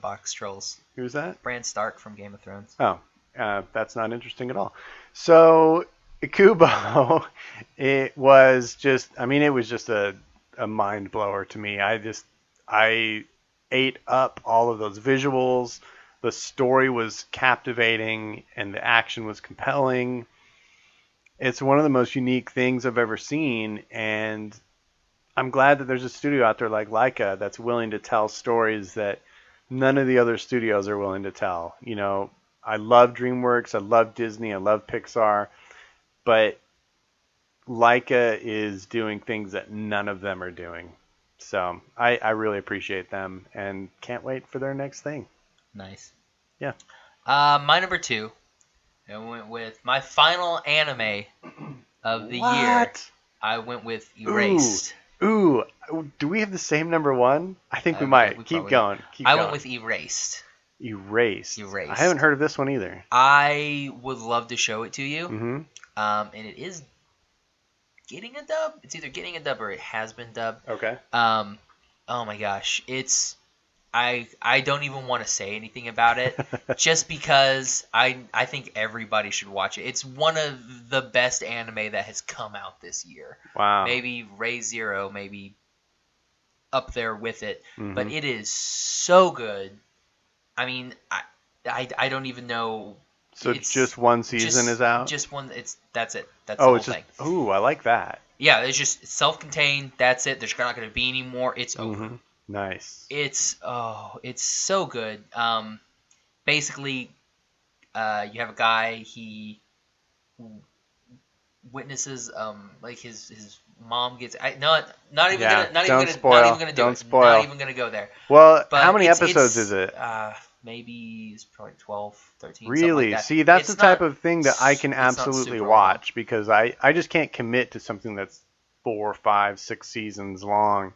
Box Trolls. Who's that? Bran Stark from Game of Thrones. Oh, that's not interesting at all. So Kubo, it was just a mind blower to me. I ate up all of those visuals. The story was captivating and the action was compelling. It's one of the most unique things I've ever seen, and I'm glad that there's a studio out there like Leica that's willing to tell stories that none of the other studios are willing to tell. I love DreamWorks, I love Disney, I love Pixar, but Leica is doing things that none of them are doing. So I really appreciate them and can't wait for their next thing. Nice. Yeah. My number 2, I went with my final anime of the year. I went with Erased. Ooh, do we have the same number 1? I think we might. Keep going. I went with Erased. Erased. I haven't heard of this one either. I would love to show it to you. Mm-hmm. And it is getting a dub. It's either getting a dub or it has been dubbed. Okay. Oh my gosh, I don't even want to say anything about it, just because I think everybody should watch it. It's one of the best anime that has come out this year. Wow. Maybe Raise Zero, maybe up there with it, Mm-hmm. but it is so good. I mean, I don't even know. So it's just one season is out? Just one. That's it. That's the whole thing. Ooh, I like that. Yeah, it's just self-contained. That's it. There's not going to be any more. It's over. Mm-hmm. Nice. It's so good. Basically, you have a guy. He witnesses like his mom gets. Not even gonna do it. Not even gonna go there. Well, But how many episodes is it? Maybe it's probably 12, 13. Really? Something like that. See, that's It's the type not- of thing that I can it's not absolutely super watch because I just can't commit to something that's 4, 5, 6 seasons long.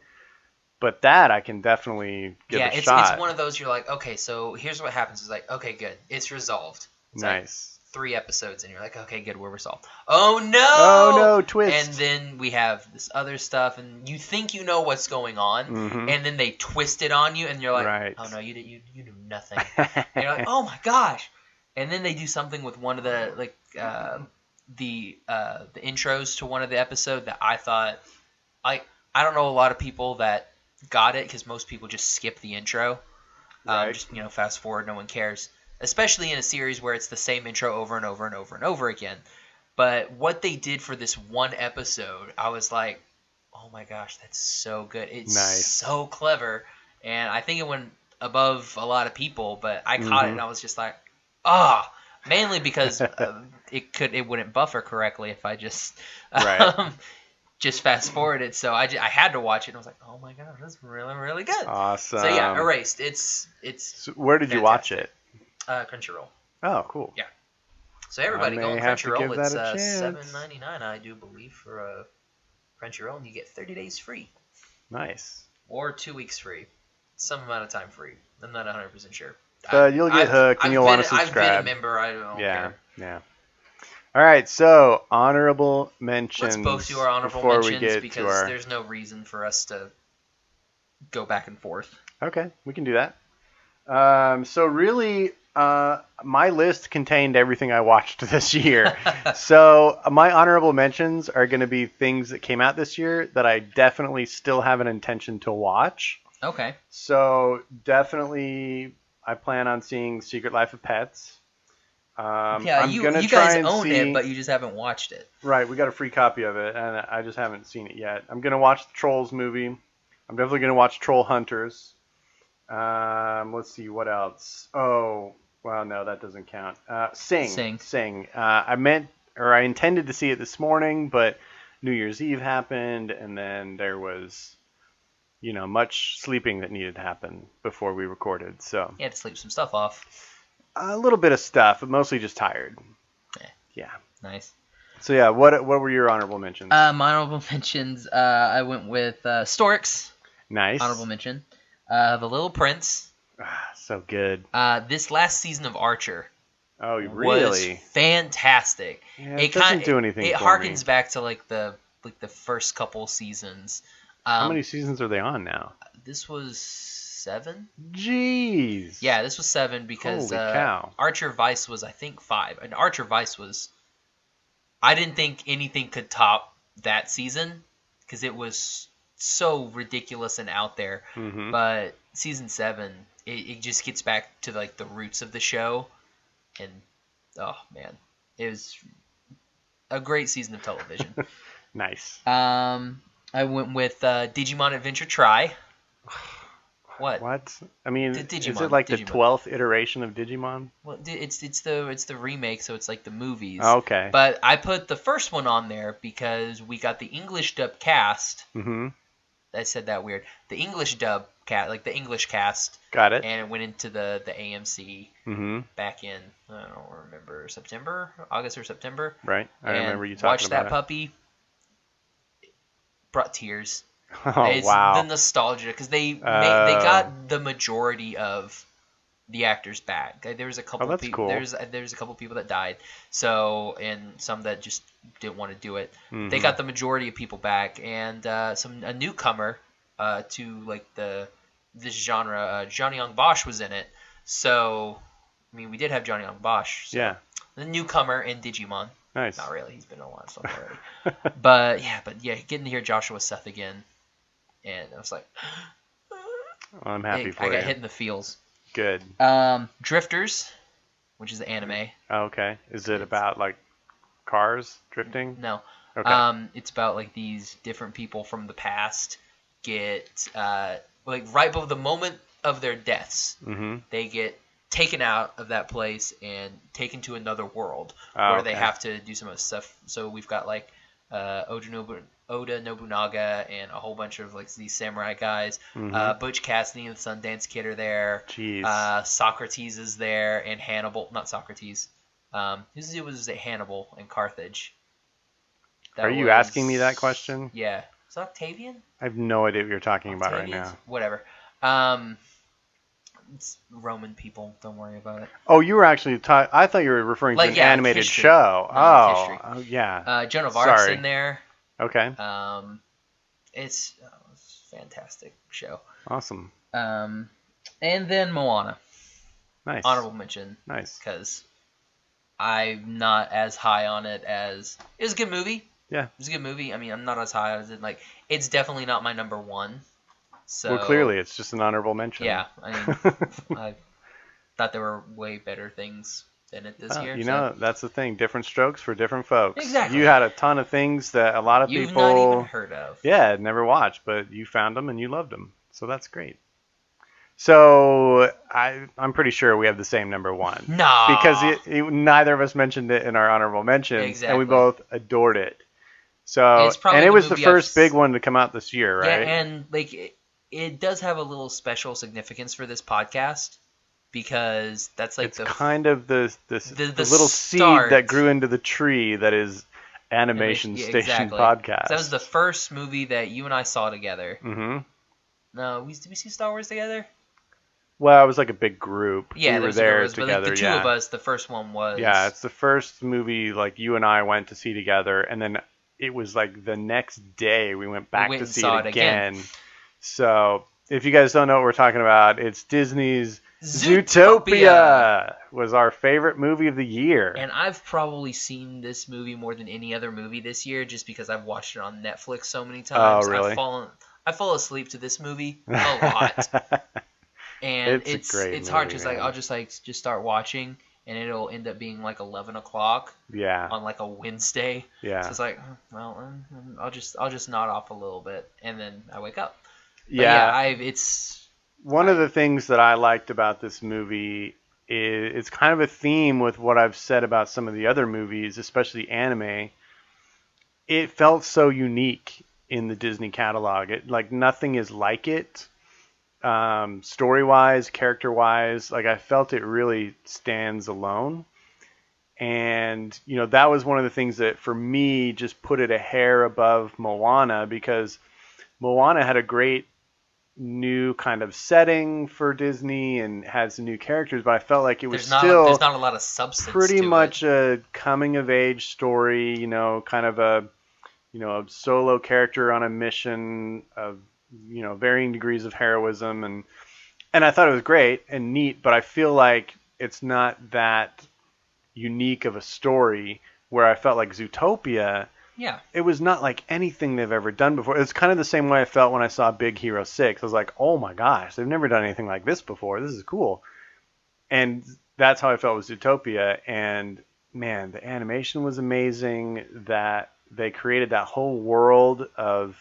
But that I can definitely give a shot. It's one of those you're like, okay, so here's what happens. It's like, okay, good. It's resolved. It's Nice. Like 3 episodes, and you're like, okay, good, we're resolved. Oh, no! Oh, no, twist. And then we have this other stuff, and you think you know what's going on, Mm-hmm. and then they twist it on you, and you're like, Right. oh, no, you knew nothing. And you're like, oh, my gosh. And then they do something with one of the, like, the intros to one of the episodes that I thought, I don't know a lot of people that got it, because most people just skip the intro. Right. Just, fast forward, no one cares. Especially in a series where it's the same intro over and over and over and over again. But what they did for this one episode, I was like, oh my gosh, that's so good. It's Nice. so clever. And I think it went above a lot of people, but I caught it and I was just like, mainly because it wouldn't buffer correctly if I just Right. just fast forward it. So I had to watch it and I was like, oh my gosh, that's really, really good. Awesome. So yeah, Erased. It's So where did you watch it? Crunchyroll. Oh, cool. Yeah. So everybody I go on may have to Crunchyroll. give It's that a chance. $7.99, I do believe, for Crunchyroll, and you get 30 days free Nice. or 2 weeks free, some amount of time free. I'm not 100% sure. But you'll get hooked and you'll want to I've been subscribe. a member. I don't care. Yeah. All right, so honorable mentions. Let's both do our honorable before we mentions get because to our... there's no reason for us to go back and forth. Okay, we can do that. So really, my list contained everything I watched this year. So my honorable mentions are going to be things that came out this year that I definitely still have an intention to watch. Okay. So definitely, I plan on seeing Secret Life of Pets. Yeah, I'm you gonna guys try and own see... it, but you just haven't watched it. Right, we got a free copy of it, and I just haven't seen it yet. I'm going to watch the Trolls movie. I'm definitely going to watch Troll Hunters. Let's see, what else? Oh, well, no, that doesn't count. Sing. I intended to see it this morning, but New Year's Eve happened, and then there was, much sleeping that needed to happen before we recorded. So You had to sleep some stuff off. a little bit of stuff, but mostly just tired. Yeah. Nice. So yeah, what were your honorable mentions? My honorable mentions, I went with Storks. Nice. Honorable mention. The Little Prince. So good. This last season of Archer. Oh, really? Was fantastic. Yeah, it doesn't do anything It for harkens me. back to like the first couple seasons. How many seasons are they on now? This was 7. Jeez. Yeah, this was 7 because Holy cow. Archer Vice was I think 5, and Archer Vice was. I didn't think anything could top that season because it was so ridiculous and out there. Mm-hmm. But season 7, it just gets back to like the roots of the show, and oh man, it was a great season of television. Nice. I went with Digimon Adventure Try. What? I mean, Digimon, is it like the Digimon. 12th iteration of Digimon? Well, it's the remake, so it's like the movies. Okay. But I put the first one on there because we got the English dub cast. Mm-hmm. I said that weird. The English dub cast, like the English cast. Got it. And it went into the AMC back in, I don't remember, August or September. Right. I remember you talking watched about that puppy. It brought tears. Oh, It's wow. the nostalgia because they got the majority of the actors back. There was a couple. that's people. cool. There's a couple people that died. So and some that just didn't want to do it. Mm-hmm. They got the majority of people back, and a newcomer to like this genre. Johnny Young Bosch was in it. So I mean, we did have Johnny Young Bosch. So Yeah. The newcomer in Digimon. Nice. Not really. He's been in a lot of stuff already. but yeah, getting to hear Joshua Seth again, and I was like, Well, I'm happy for I you. got hit in the feels. Good. Drifters, which is the anime. Oh, okay. Is it about like cars drifting? No. Okay. It's about like these different people from the past get like right before the moment of their deaths, they get taken out of that place and taken to another world where they have to do some of the stuff. So we've got like Oda Nobunaga and a whole bunch of like these samurai guys. Butch Cassidy and the Sundance Kid are there. Jeez. Socrates is there, and Hannibal. Not Socrates. Who was it? Hannibal and Carthage. Are you asking me that question? Yeah. Is it Octavian? I have no idea what you're talking about right Octavians? now. Whatever. It's Roman people. Don't worry about it. Oh, you were actually I thought you were referring to Like, an yeah, animated history. show. No, history. Oh, yeah. Joan of Arc's Sorry. in there. Okay. It's a fantastic show. Awesome. And then Moana. Nice. Honorable mention. Nice. Because I'm not as high on it as... It was a good movie. Yeah. It was a good movie. I mean, I'm not as high as it. Like, it's definitely not my number one. So, Well, clearly, it's just an honorable mention. Yeah. I mean, I thought there were way better things in it this year. You know, that's the thing. Different strokes for different folks. Exactly. You had a ton of things that a lot of You've people... not even heard of. Yeah, had never watched, but you found them and you loved them. So that's great. So I'm pretty sure we have the same number one. Nah. Because neither of us mentioned it in our honorable mentions, Exactly. and we both adored it. So It's probably and it the was the movie first big one to come out this year, right? Yeah, and like it does have a little special significance for this podcast because that's like it's kind of the little start. seed that grew into the tree that is Animation Station exactly. Podcast. That was the first movie that you and I saw together. Mm-hmm. No, did we see Star Wars together? Well, it was like a big group. Yeah, we were was there but together. like the two of us, the first one was. Yeah, it's the first movie like you and I went to see together, and then it was like the next day we went back to see it again. So if you guys don't know what we're talking about, it's Disney's Zootopia was our favorite movie of the year. And I've probably seen this movie more than any other movie this year, just because I've watched it on Netflix so many times. Oh, really? I fall asleep to this movie a lot. And it's a great it's hard movie, because like man. I'll just start watching and it'll end up being like 11 o'clock Yeah. on like a Wednesday. Yeah. So it's like, well, I'll just nod off a little bit and then I wake up. But Yeah. it's One of the things that I liked about this movie is it's kind of a theme with what I've said about some of the other movies, especially anime. It felt so unique in the Disney catalog. It like nothing is like it. Story-wise, character-wise, like I felt it really stands alone. And, that was one of the things that for me just put it a hair above Moana, because Moana had a great new kind of setting for Disney and had some new characters, but I felt like it was there's not a lot of substance pretty to much it. a coming of age story, kind of a solo character on a mission of varying degrees of heroism, and I thought it was great and neat, but I feel like it's not that unique of a story, where I felt like Zootopia, it was not like anything they've ever done before. It's kind of the same way I felt when I saw Big Hero 6. I was like, oh my gosh, they've never done anything like this before. This is cool. And that's how I felt with Zootopia. And man, the animation was amazing. That they created that whole world of,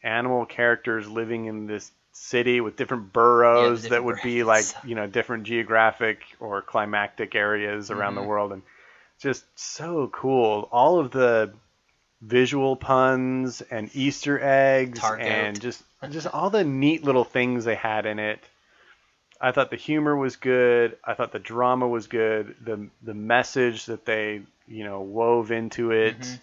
animal characters living in this city with different boroughs that would be like, different geographic or climactic areas around the world. And just so cool. All of the visual puns and Easter eggs and just all the neat little things they had in it. I thought the humor was good. I thought the drama was good. The message that they, wove into it.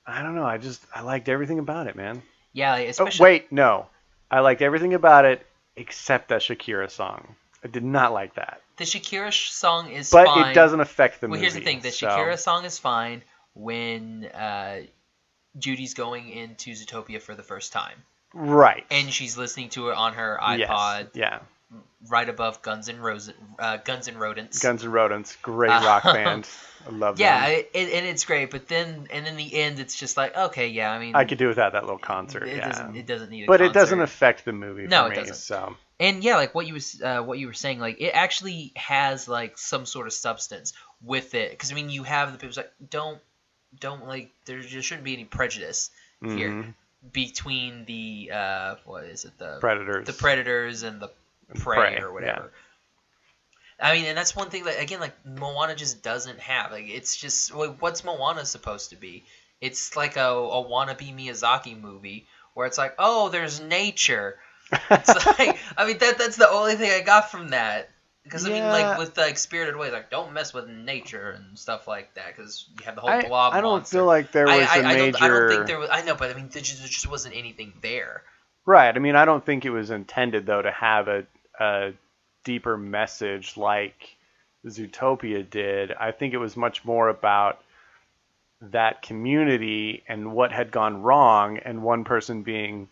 I don't know. I liked everything about it, man. Yeah, especially... Oh, wait, no. I liked everything about it except that Shakira song. I did not like that. The Shakira song is fine. But it doesn't affect the movie. Well, here's the thing. The Shakira song is fine when Judy's going into Zootopia for the first time. Right. And she's listening to it on her iPod. Yes. Yeah. Right above Guns N' Rodents. Guns N' Rodents, great rock band. I love them. Yeah, and it's great. But then, and in the end, it's just like, okay, yeah. I mean, I could do without that little concert. It doesn't need a concert. But it doesn't affect the movie for me. It doesn't. So. And yeah, like what you were saying, like it actually has like some sort of substance with it. Because I mean, you have the people like don't like there just shouldn't be any prejudice here between the the predators and the prey or whatever. Yeah. I mean, and that's one thing that, again, like Moana just doesn't have. Like, it's just, what's Moana supposed to be? It's like a wannabe Miyazaki movie where it's like, oh, there's nature. It's like, I mean, that's the only thing I got from that. Because I mean, like with like Spirited Away, like don't mess with nature and stuff like that. Because you have the whole blob. I don't monster. feel like there was a major. I don't think there was. I know, but I mean, there just wasn't anything there. Right. I mean, I don't think it was intended though to have a deeper message like Zootopia did. I think it was much more about that community and what had gone wrong, and one person being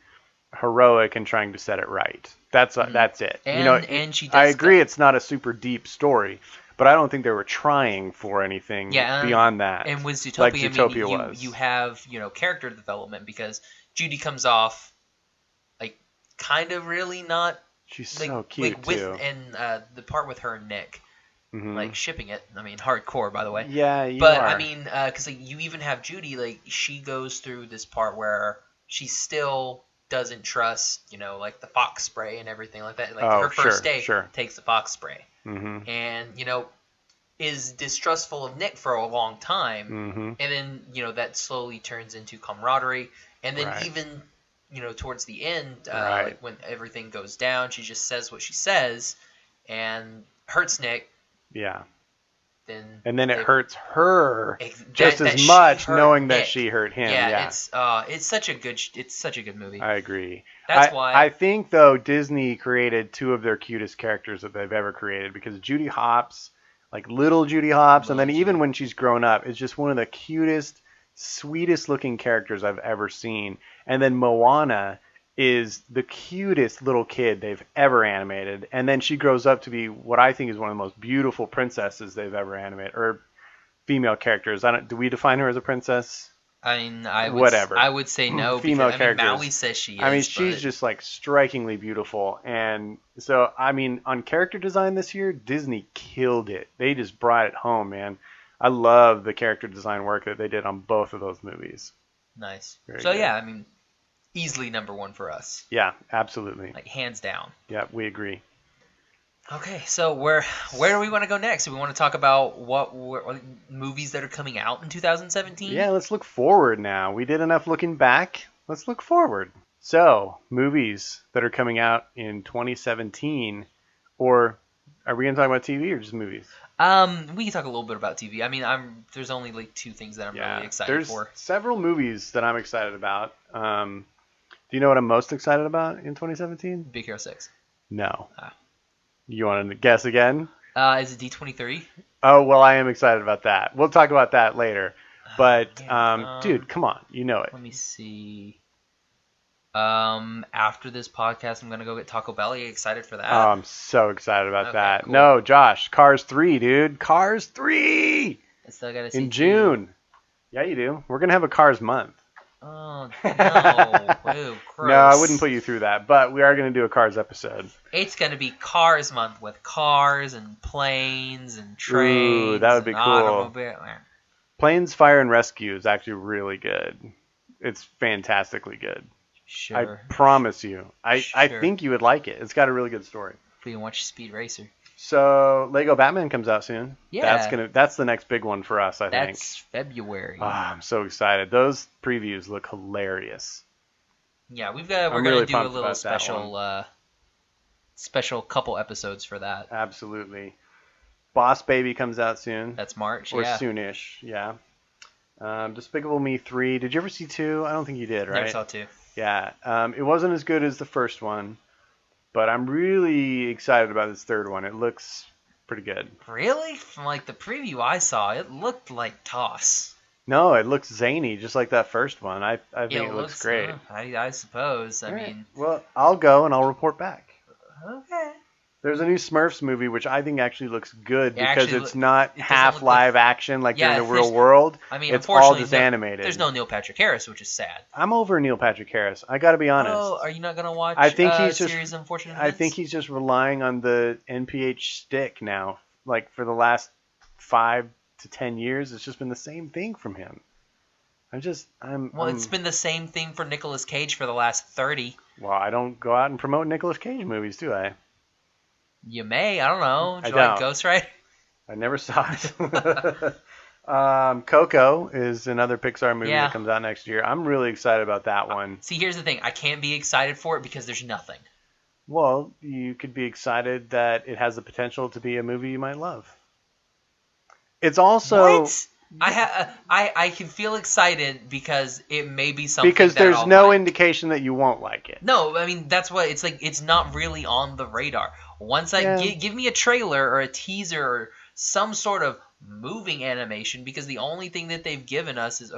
heroic and trying to set it right. That's it. And, and she does I agree it's not a super deep story, but I don't think they were trying for anything beyond that. And with Zootopia, like Zootopia was. You have, character development, because Judy comes off like kind of really not. She's like, so cute too. And the part with her and Nick, like shipping it. I mean, hardcore, by the way. Yeah, you but are. I mean, because like you even have Judy, like she goes through this part where she still doesn't trust, like the fox spray and everything like that. Like her first day takes the fox spray, and is distrustful of Nick for a long time, and then that slowly turns into camaraderie, and then even. Towards the end, like when everything goes down, she just says what she says, and hurts Nick. Yeah. And then it hurts her just as much, knowing that she hurt him. Yeah. It's such a good movie. I agree. That's why I think though Disney created two of their cutest characters that they've ever created, because Judy Hopps, like little Judy Hopps, and then even when she's grown up, is just one of the cutest, sweetest looking characters I've ever seen. And then Moana is the cutest little kid they've ever animated. And then she grows up to be what I think is one of the most beautiful princesses they've ever animated, or female characters. Do we define her as a princess? I mean, I would say no. Female because, characters. Maui says she is. I mean, she's just like strikingly beautiful. And so, I mean, on character design this year, Disney killed it. They just brought it home, man. I love the character design work that they did on both of those movies. Nice. Very so good. yeah, I mean, easily number one for us. Yeah, absolutely. Like, hands down. Yeah, we agree. Okay, so where do we want to go next? Do we want to talk about what movies that are coming out in 2017? Yeah, let's look forward now. We did enough looking back. Let's look forward. So, movies that are coming out in 2017, or are we going to talk about TV or just movies? We can talk a little bit about TV. I mean, there's only like 2 things that I'm really excited for. There's several movies that I'm excited about. Do you know what I'm most excited about in 2017? Big Hero 6. No. You want to guess again? Is it D23? Oh, well, I am excited about that. We'll talk about that later. But, dude, come on. You know it. Let me see. After this podcast, I'm going to go get Taco Bell. Are you excited for that? Oh, I'm so excited about that. Cool. No, Josh, Cars 3, dude. Cars 3! I still got to see in June. Yeah, you do. We're going to have a Cars month. Oh, no. Whoa, gross. No, I wouldn't put you through that, but we are going to do a Cars episode. It's going to be Cars month with cars and planes and trains. Ooh, that would be cool. Planes, Fire, and Rescue is actually really good. It's fantastically good. Sure. I promise you. I Sure. think you would like it. It's got a really good story. We can watch Speed Racer. So, Lego Batman comes out soon. Yeah. That's the next big one for us, I think. That's February. I'm so excited. Those previews look hilarious. Yeah, we're going to do a little special couple episodes for that. Absolutely. Boss Baby comes out soon. That's March, or yeah. soonish, yeah. Despicable Me 3. Did you ever see 2? I don't think you did, right? Never saw 2. Yeah. It wasn't as good as the first one, but I'm really excited about this third one. It looks pretty good. Really? From like the preview I saw, it looked like Toss. No, it looks zany, just like that first one. I think it looks great. I suppose. I mean... Well, I'll go and I'll report back. Okay. There's a new Smurfs movie, which I think actually looks good because it's not it half look live action like you're in the real world. I mean, it's all just animated. There's no Neil Patrick Harris, which is sad. I'm over Neil Patrick Harris. I got to be honest. Oh, are you not going to watch Series of Unfortunate Events? I think he's just relying on the NPH stick now. Like for the last 5 to 10 years, it's just been the same thing from him. It's been the same thing for Nicolas Cage for the last 30. Well, I don't go out and promote Nicolas Cage movies, do I? You may. I don't know. Do you like Ghost Rider? I never saw it. Coco is another Pixar movie that comes out next year. I'm really excited about that one. See, here's the thing. I can't be excited for it because there's nothing. Well, you could be excited that it has the potential to be a movie you might love. It's also... What? I can feel excited because it may be something because there's no indication that you won't like it. No, I mean that's what it's like. It's not really on the radar. Once give me a trailer or a teaser or some sort of moving animation, because the only thing that they've given us is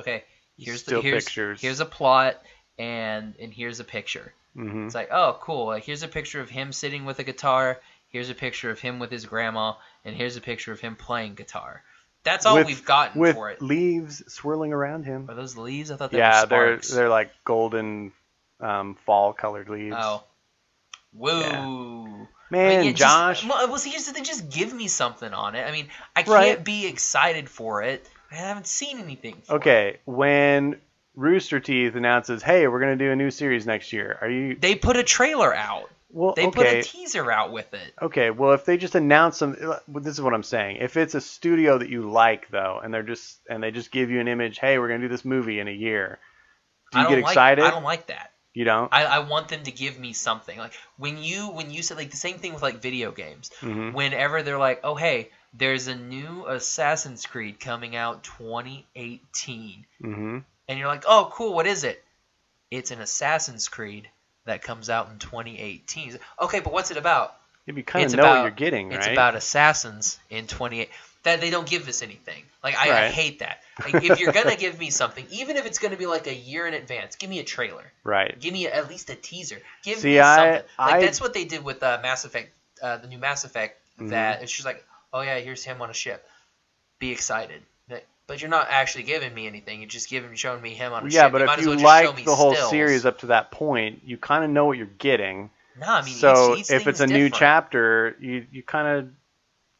here's pictures. Here's a plot and here's a picture. Mm-hmm. It's like, oh cool, like here's a picture of him sitting with a guitar, here's a picture of him with his grandma, and here's a picture of him playing guitar. That's all we've gotten for it. With leaves swirling around him. Are those leaves? I thought they were sparks. they're like golden fall colored leaves. Oh. Woo. Yeah. Man, Josh. See, here's the thing. Just give me something on it. I mean, I can't be excited for it. I haven't seen anything for it. When Rooster Teeth announces, hey, we're going to do a new series next year, They put a trailer out. Well, they put a teaser out with it. Okay, well, if they just announce them, this is what I'm saying. If it's a studio that you like, though, and they just give you an image, hey, we're going to do this movie in a year, do you get excited? I don't like that. You don't? I want them to give me something. Like when you said like the same thing with like video games. Mm-hmm. Whenever they're like, oh hey, there's a new Assassin's Creed coming out 2018, mm-hmm. and you're like, oh cool, what is it? It's an Assassin's Creed that comes out in 2018. Okay, but what's it about? You kind of know what you're getting, right? It's about assassins in 2018. That they don't give us anything. Like I hate that. Like if you're gonna give me something, even if it's gonna be like a year in advance, give me a trailer. Right. Give me at least a teaser. Give me something. That's what they did with Mass Effect, the new Mass Effect. Mm-hmm. That it's just like, oh yeah, here's him on a ship. Be excited. But you're not actually giving me anything. You're just showing me him on a ship. Yeah, but if you like the whole series up to that point, you kind of know what you're getting. No, I mean, so each if it's a different. new chapter, you kind of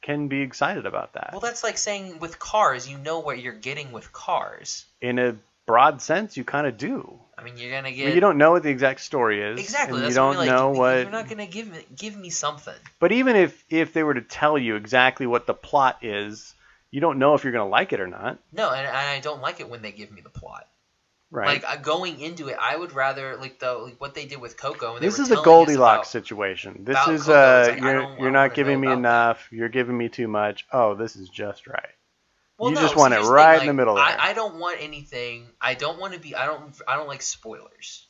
can be excited about that. Well, that's like saying with cars, you know what you're getting with cars. In a broad sense, you kind of do. I mean, you're gonna I get. mean, you don't know what the exact story is. Exactly. And That's you don't what I mean, know what. You're not gonna give me something. But even if they were to tell you exactly what the plot is, you don't know if you're gonna like it or not. No, and I don't like it when they give me the plot. Right. Like going into it, I would rather like what they did with Coco. And This they were is a telling us Goldilocks about, situation. This about is Coco. It's like, you're not giving me about enough. You're giving me too much. Oh, this is just right. Well, You no, just want it here's the right thing, in the middle there. I don't want anything. I don't want to be. I don't like spoilers.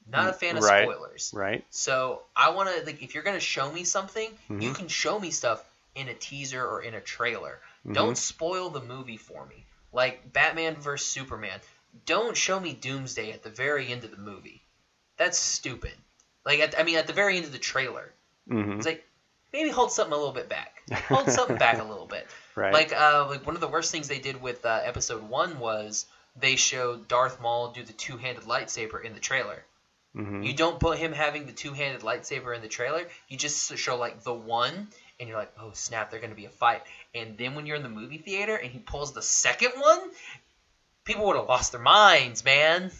Not a fan of Right. spoilers. Right. So I want to like if you're gonna show me something, Mm-hmm. you can show me stuff in a teaser or in a trailer. Mm-hmm. Don't spoil the movie for me. Like Batman vs Superman. Don't show me Doomsday at the very end of the movie. That's stupid. Like at the very end of the trailer. Mm-hmm. It's like maybe hold something a little bit back. Hold something back a little bit. Right. Like one of the worst things they did with episode 1 was they showed Darth Maul do the two-handed lightsaber in the trailer. Mm-hmm. You don't put him having the two-handed lightsaber in the trailer. You just show like the one, and you're like, oh snap, they're going to be a fight. And then when you're in the movie theater and he pulls the second one, people would have lost their minds, man.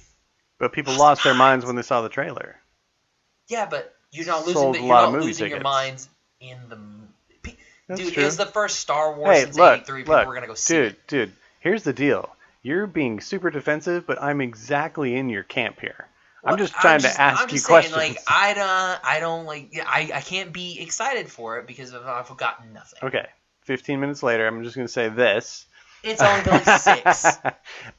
But people lost their minds when they saw the trailer. Yeah, but you're not Sold losing. a You're lot of not movie losing your tickets. minds in the. That's Dude, true. it was the first Star Wars Hey, since look, '83. People were gonna go see it. dude. Here's the deal. You're being super defensive, but I'm exactly in your camp here. I'm just trying to ask you questions. Like I don't like. I can't be excited for it because I've gotten nothing. Okay, 15 minutes later, I'm just going to say this. It's only been like 6,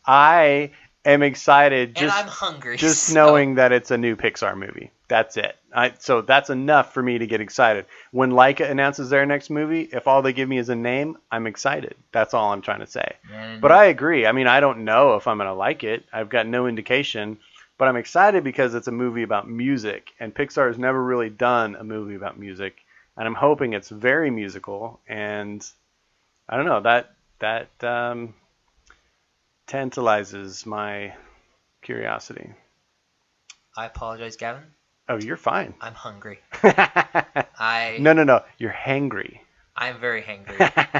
I am excited and I'm hungry. just so. knowing that it's a new Pixar movie. That's it. So that's enough for me to get excited. When Leica announces their next movie, if all they give me is a name, I'm excited. That's all I'm trying to say. But I agree. I mean, I don't know if I'm going to like it. I've got no indication. But I'm excited because it's a movie about music. And Pixar has never really done a movie about music. And I'm hoping it's very musical. And I don't know, that tantalizes my curiosity. I apologize, Gavin. Oh, you're fine. I'm hungry. No. You're hangry. I'm very hangry.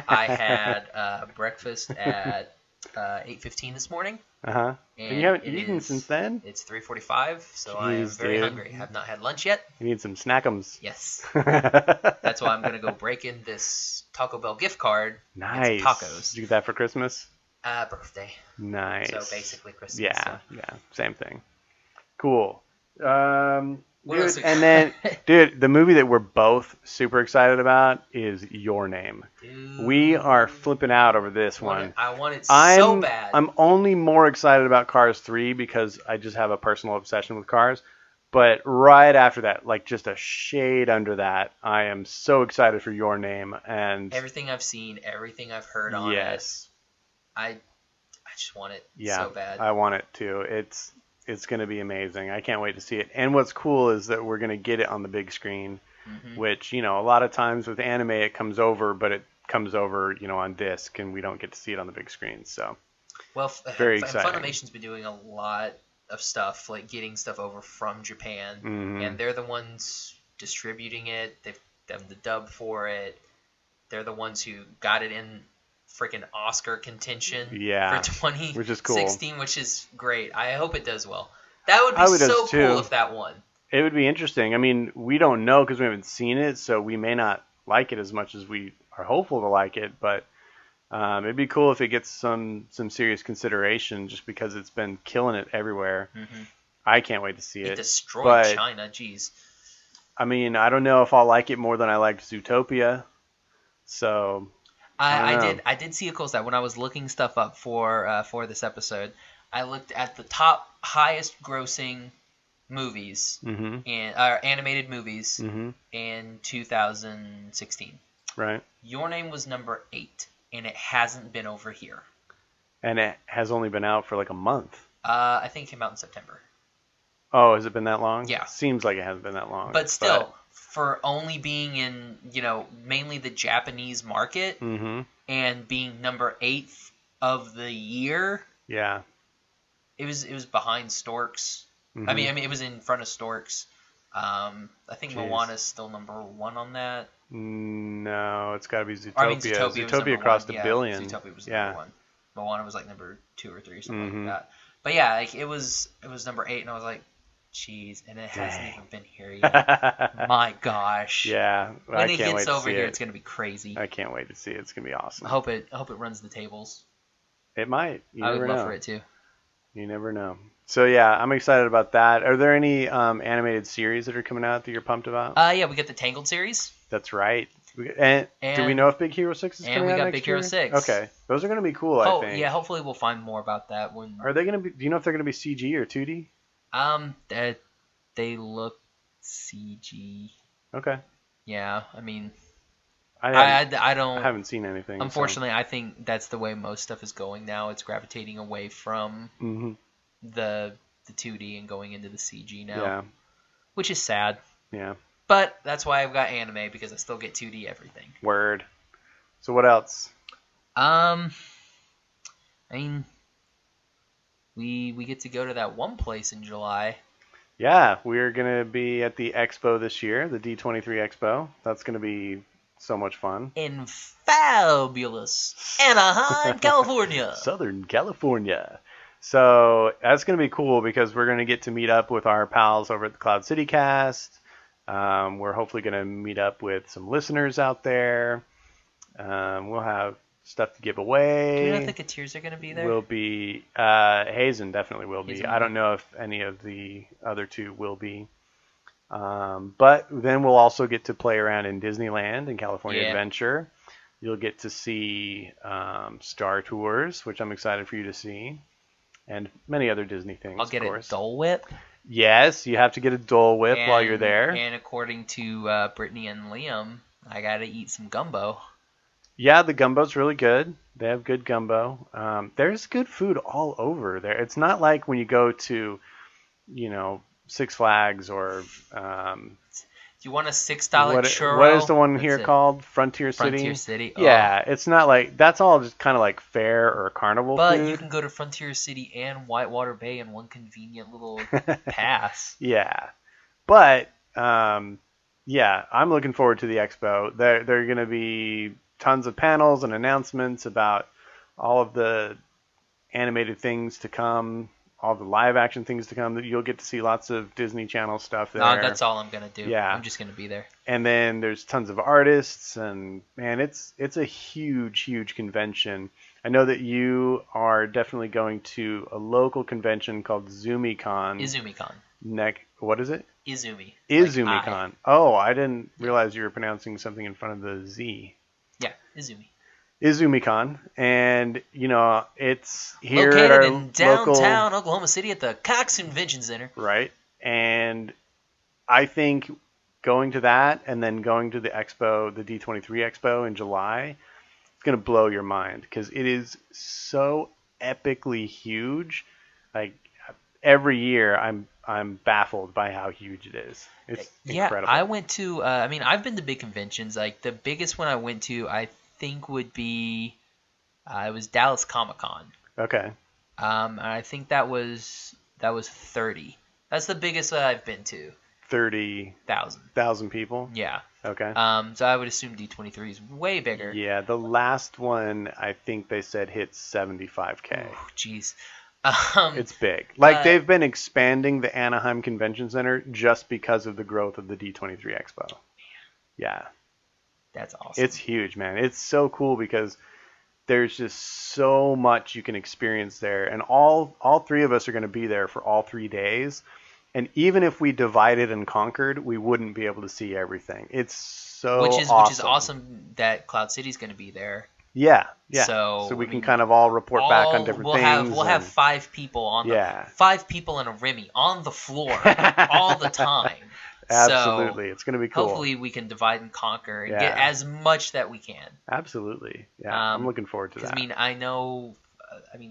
I had breakfast at 8:15 this morning. Uh-huh. And you haven't eaten since then? It's 3:45, so I am very hungry. I have not had lunch yet. You need some snackums. Yes. That's why I'm going to go break in this Taco Bell gift card. Nice. And some tacos. Did you get that for Christmas? Birthday. Nice. So basically Christmas. Yeah, so. yeah, same thing. Cool. What else Dude, and then, dude, the movie that we're both super excited about is Your Name. Dude, We are flipping out over this one. I want it so bad. I'm only more excited about Cars 3 because I just have a personal obsession with cars. But right after that, like just a shade under that, I am so excited for Your Name. And everything I've seen, everything I've heard on yes, it, I just want it yeah, so bad. I want it too. It's going to be amazing. I can't wait to see it. And what's cool is that we're going to get it on the big screen, which, you know, a lot of times with anime it comes over, but it comes over, you know, on disc and we don't get to see it on the big screen. So, well, very exciting. Funimation's been doing a lot of stuff, like getting stuff over from Japan, and they're the ones distributing it. They've done the dub for it. They're the ones who got it in freaking Oscar contention for 2016, which is cool. Which is great. I hope it does well. That would be so cool if that won. It would be interesting. I mean, we don't know because we haven't seen it, so we may not like it as much as we are hopeful to like it, but it'd be cool if it gets some serious consideration just because it's been killing it everywhere. I can't wait to see it. It destroyed China, jeez. I mean, I don't know if I'll like it more than I liked Zootopia, so... I did see a cool stat when I was looking stuff up for this episode. I looked at the top highest grossing movies and animated movies in 2016. Right. Your Name was number 8, and it hasn't been over here. And it has only been out for like a month. I think it came out in September. Oh, has it been that long? Yeah. Seems like it hasn't been that long. But still, for only being in, you know, mainly the Japanese market and being number 8 of the year. Yeah. It was behind Storks. I mean, it was in front of Storks. I think Moana's still number 1 on that. No, it's got to be Zootopia. I mean, Zootopia Zootopia crossed $1 billion. Zootopia was number 1. Moana was like number 2 or 3 or something like that. But yeah, like it was number 8, and I was like, jeez, and it hasn't even been here yet. My gosh. Yeah, when it gets over here, it's gonna be crazy. I can't wait to see it. It's gonna be awesome. I hope it runs the tables. It might. I would love for it too. You never know. So yeah, I'm excited about that. Are there any animated series that are coming out that you're pumped about? Yeah, we got the Tangled series. That's right. And do we know if Big Hero 6 is coming out next year? And we got Big Hero 6. Okay. Those are going to be cool, I think. Yeah, hopefully we'll find more about that when... Are they going to be... Do you know if they're going to be CG or 2D? They look CG. Okay. Yeah, I mean... I don't... I haven't seen anything. Unfortunately, I think that's the way most stuff is going now. It's gravitating away from the 2D and going into the CG now. Yeah. Which is sad. Yeah. But that's why I've got anime, because I still get 2D everything. Word. So what else? I mean, we get to go to that one place in July. Yeah, we're going to be at the expo this year, the D23 Expo. That's going to be so much fun. In fabulous Anaheim, California. Southern California. So that's going to be cool because we're going to get to meet up with our pals over at the Cloud City Cast. We're hopefully going to meet up with some listeners out there. We'll have stuff to give away. Do you know if the Kateers are going to be there? Will be. Hazen definitely will be. I don't know if any of the other two will be. But then we'll also get to play around in Disneyland and California Adventure. You'll get to see Star Tours, which I'm excited for you to see, and many other Disney things. I'll get of course. a Dole Whip. Yes, you have to get a Dole Whip while you're there. And according to Brittany and Liam, I got to eat some gumbo. Yeah, the gumbo's really good. They have good gumbo. There's good food all over there. It's not like when you go to, Six Flags or... Do you want a $6 churro? What is the one here called? Frontier City? Frontier City. Oh. Yeah, it's not like... That's all just kind of like fair or carnival food. But you can go to Frontier City and Whitewater Bay in one convenient little pass. Yeah. But, I'm looking forward to the expo. There are going to be tons of panels and announcements about all of the animated things to come, all the live action things to come. You'll get to see lots of Disney Channel stuff there. No, that's all I'm going to do. Yeah. I'm just going to be there. And then there's tons of artists, and man, it's a huge convention. I know that you are definitely going to a local convention called ZumiCon. IzumiCon. What is it? Izumi. IzumiCon. Like oh, I didn't realize you were pronouncing something in front of the Z. Yeah, Izumi. IzumiCon, and it's here located at our in downtown Oklahoma City at the Cox Convention Center. Right, and I think going to that and then going to the expo, the D23 Expo in July, it's gonna blow your mind because it is so epically huge. Like every year, I'm baffled by how huge it is. It's incredible. I went to. I've been to big conventions. Like the biggest one I went to, I think would be it was Dallas Comic-Con. Okay. And I think that was 30. That's the biggest that I've been to. 30,000 people. Yeah. Okay. So I would assume D23 is way bigger. Yeah, the last one I think they said hit 75K. Oh, jeez. It's big. Like they've been expanding the Anaheim Convention Center just because of the growth of the D23 Expo. Yeah. That's awesome. It's huge, man. It's so cool because there's just so much you can experience there. And all three of us are going to be there for all 3 days. And even if we divided and conquered, we wouldn't be able to see everything. It's so awesome. Which is awesome that Cloud City's going to be there. Yeah. So we can kind of all report back on different things. We'll have 5 people on the 5 people in a Remy on the floor all the time. Absolutely. So it's going to be cool. Hopefully we can divide and conquer and get as much that we can. Absolutely. Yeah. I'm looking forward to that. I know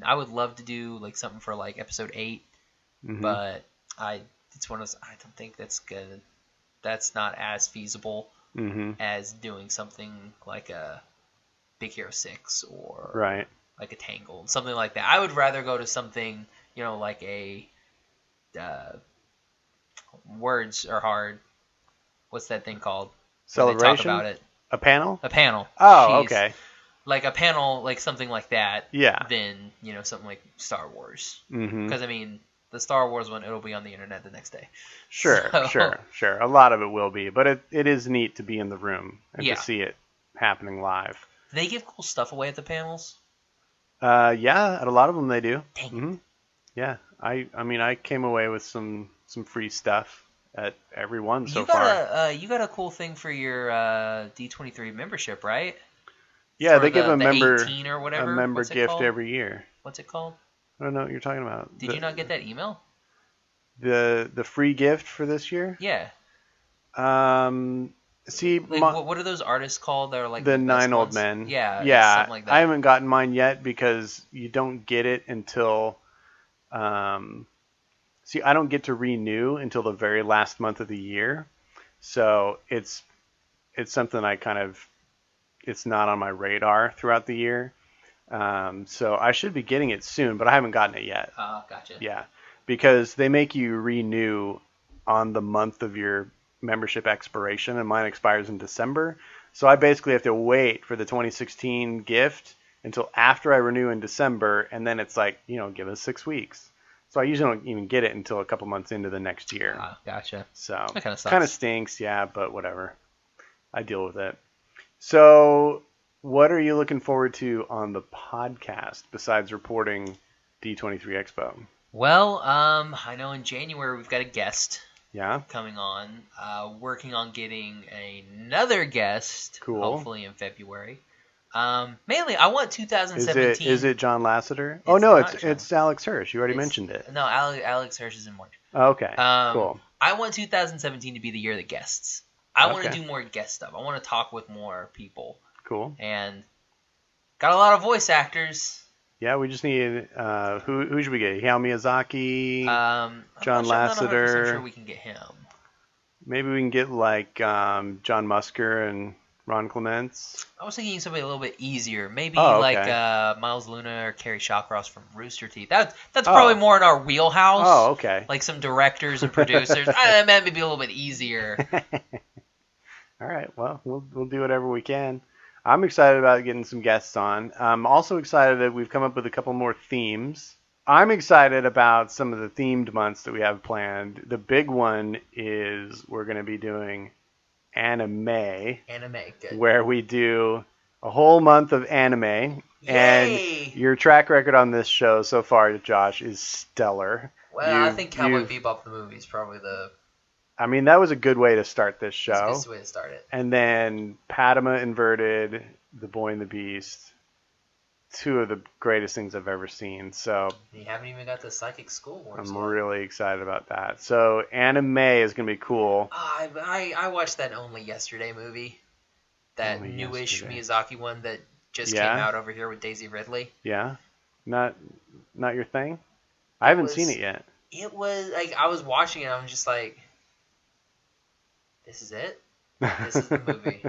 I would love to do like something for like episode 8, but it's one of those, I don't think that's good. That's not as feasible as doing something like a Big Hero 6 or like a Tangled, something like that. I would rather go to something, like a words are hard. What's that thing called? Celebration? They talk about it. A panel? A panel. Oh, Jeez. okay. like a panel, like something like that, Yeah. than, something like Star Wars. Mm-hmm. Because, the Star Wars one, it'll be on the internet the next day. Sure. A lot of it will be, but it is neat to be in the room and to see it happening live. Do they give cool stuff away at the panels? Yeah, at a lot of them they do. Dang. Mm-hmm. Yeah, I came away with some free stuff at every one so far. You got a cool thing for your D23 membership, right? Yeah, for they give a member 18 or whatever. a member gift called? every year. What's it called? I don't know what you're talking about. Did you not get that email? The free gift for this year? Yeah. See, what are those artists called that are like the best 9 Old ones? Men? Yeah, something like that. I haven't gotten mine yet because you don't get it until. See, I don't get to renew until the very last month of the year, so it's something it's not on my radar throughout the year. So I should be getting it soon, but I haven't gotten it yet. Oh, gotcha. Yeah, because they make you renew on the month of your membership expiration, and mine expires in December. So I basically have to wait for the 2016 gift until after I renew in December, and then it's like, give us 6 weeks. So I usually don't even get it until a couple months into the next year. Ah, gotcha. So that kind of sucks. Kind of stinks, yeah, but whatever. I deal with it. So what are you looking forward to on the podcast besides reporting D23 Expo? Well, I know in January we've got a guest. Yeah. Coming on. Working on getting another guest. Cool. Hopefully in February. Mainly, I want 2017. Is it John Lasseter? Oh no, it's Alex Hirsch. You already mentioned it. No, Alex Hirsch is in March. Oh, okay. Cool. I want 2017 to be the year of the guests. I want to do more guest stuff. I want to talk with more people. Cool. And got a lot of voice actors. Yeah, we just need who should we get? Hayao Miyazaki, John Lasseter. I'm sure we can get him. Maybe we can get like John Musker and Ron Clements. I was thinking somebody a little bit easier. Maybe okay. like Miles Luna or Carrie Shawcross from Rooster Teeth. That's probably more in our wheelhouse. Oh, okay. Like some directors and producers. That might be a little bit easier. All right. Well, we'll do whatever we can. I'm excited about getting some guests on. I'm also excited that we've come up with a couple more themes. I'm excited about some of the themed months that we have planned. The big one is we're going to be doing anime. Good. Where we do a whole month of anime. Yay! And your track record on this show so far, Josh, is stellar. Well, I think Cowboy Bebop the movie is probably that was a good way to start this show. That's the best way to start it. And then Padma Inverted, The Boy and the Beast, 2 of the greatest things I've ever seen. So you haven't even got the Psychic School Wars. I'm really excited about that. So anime is going to be cool. I watched that Only Yesterday movie. That newish Miyazaki one that just came out over here with Daisy Ridley. Yeah? Not your thing? I haven't seen it yet. It was like I was watching it and I was just like, this is it? This is the movie.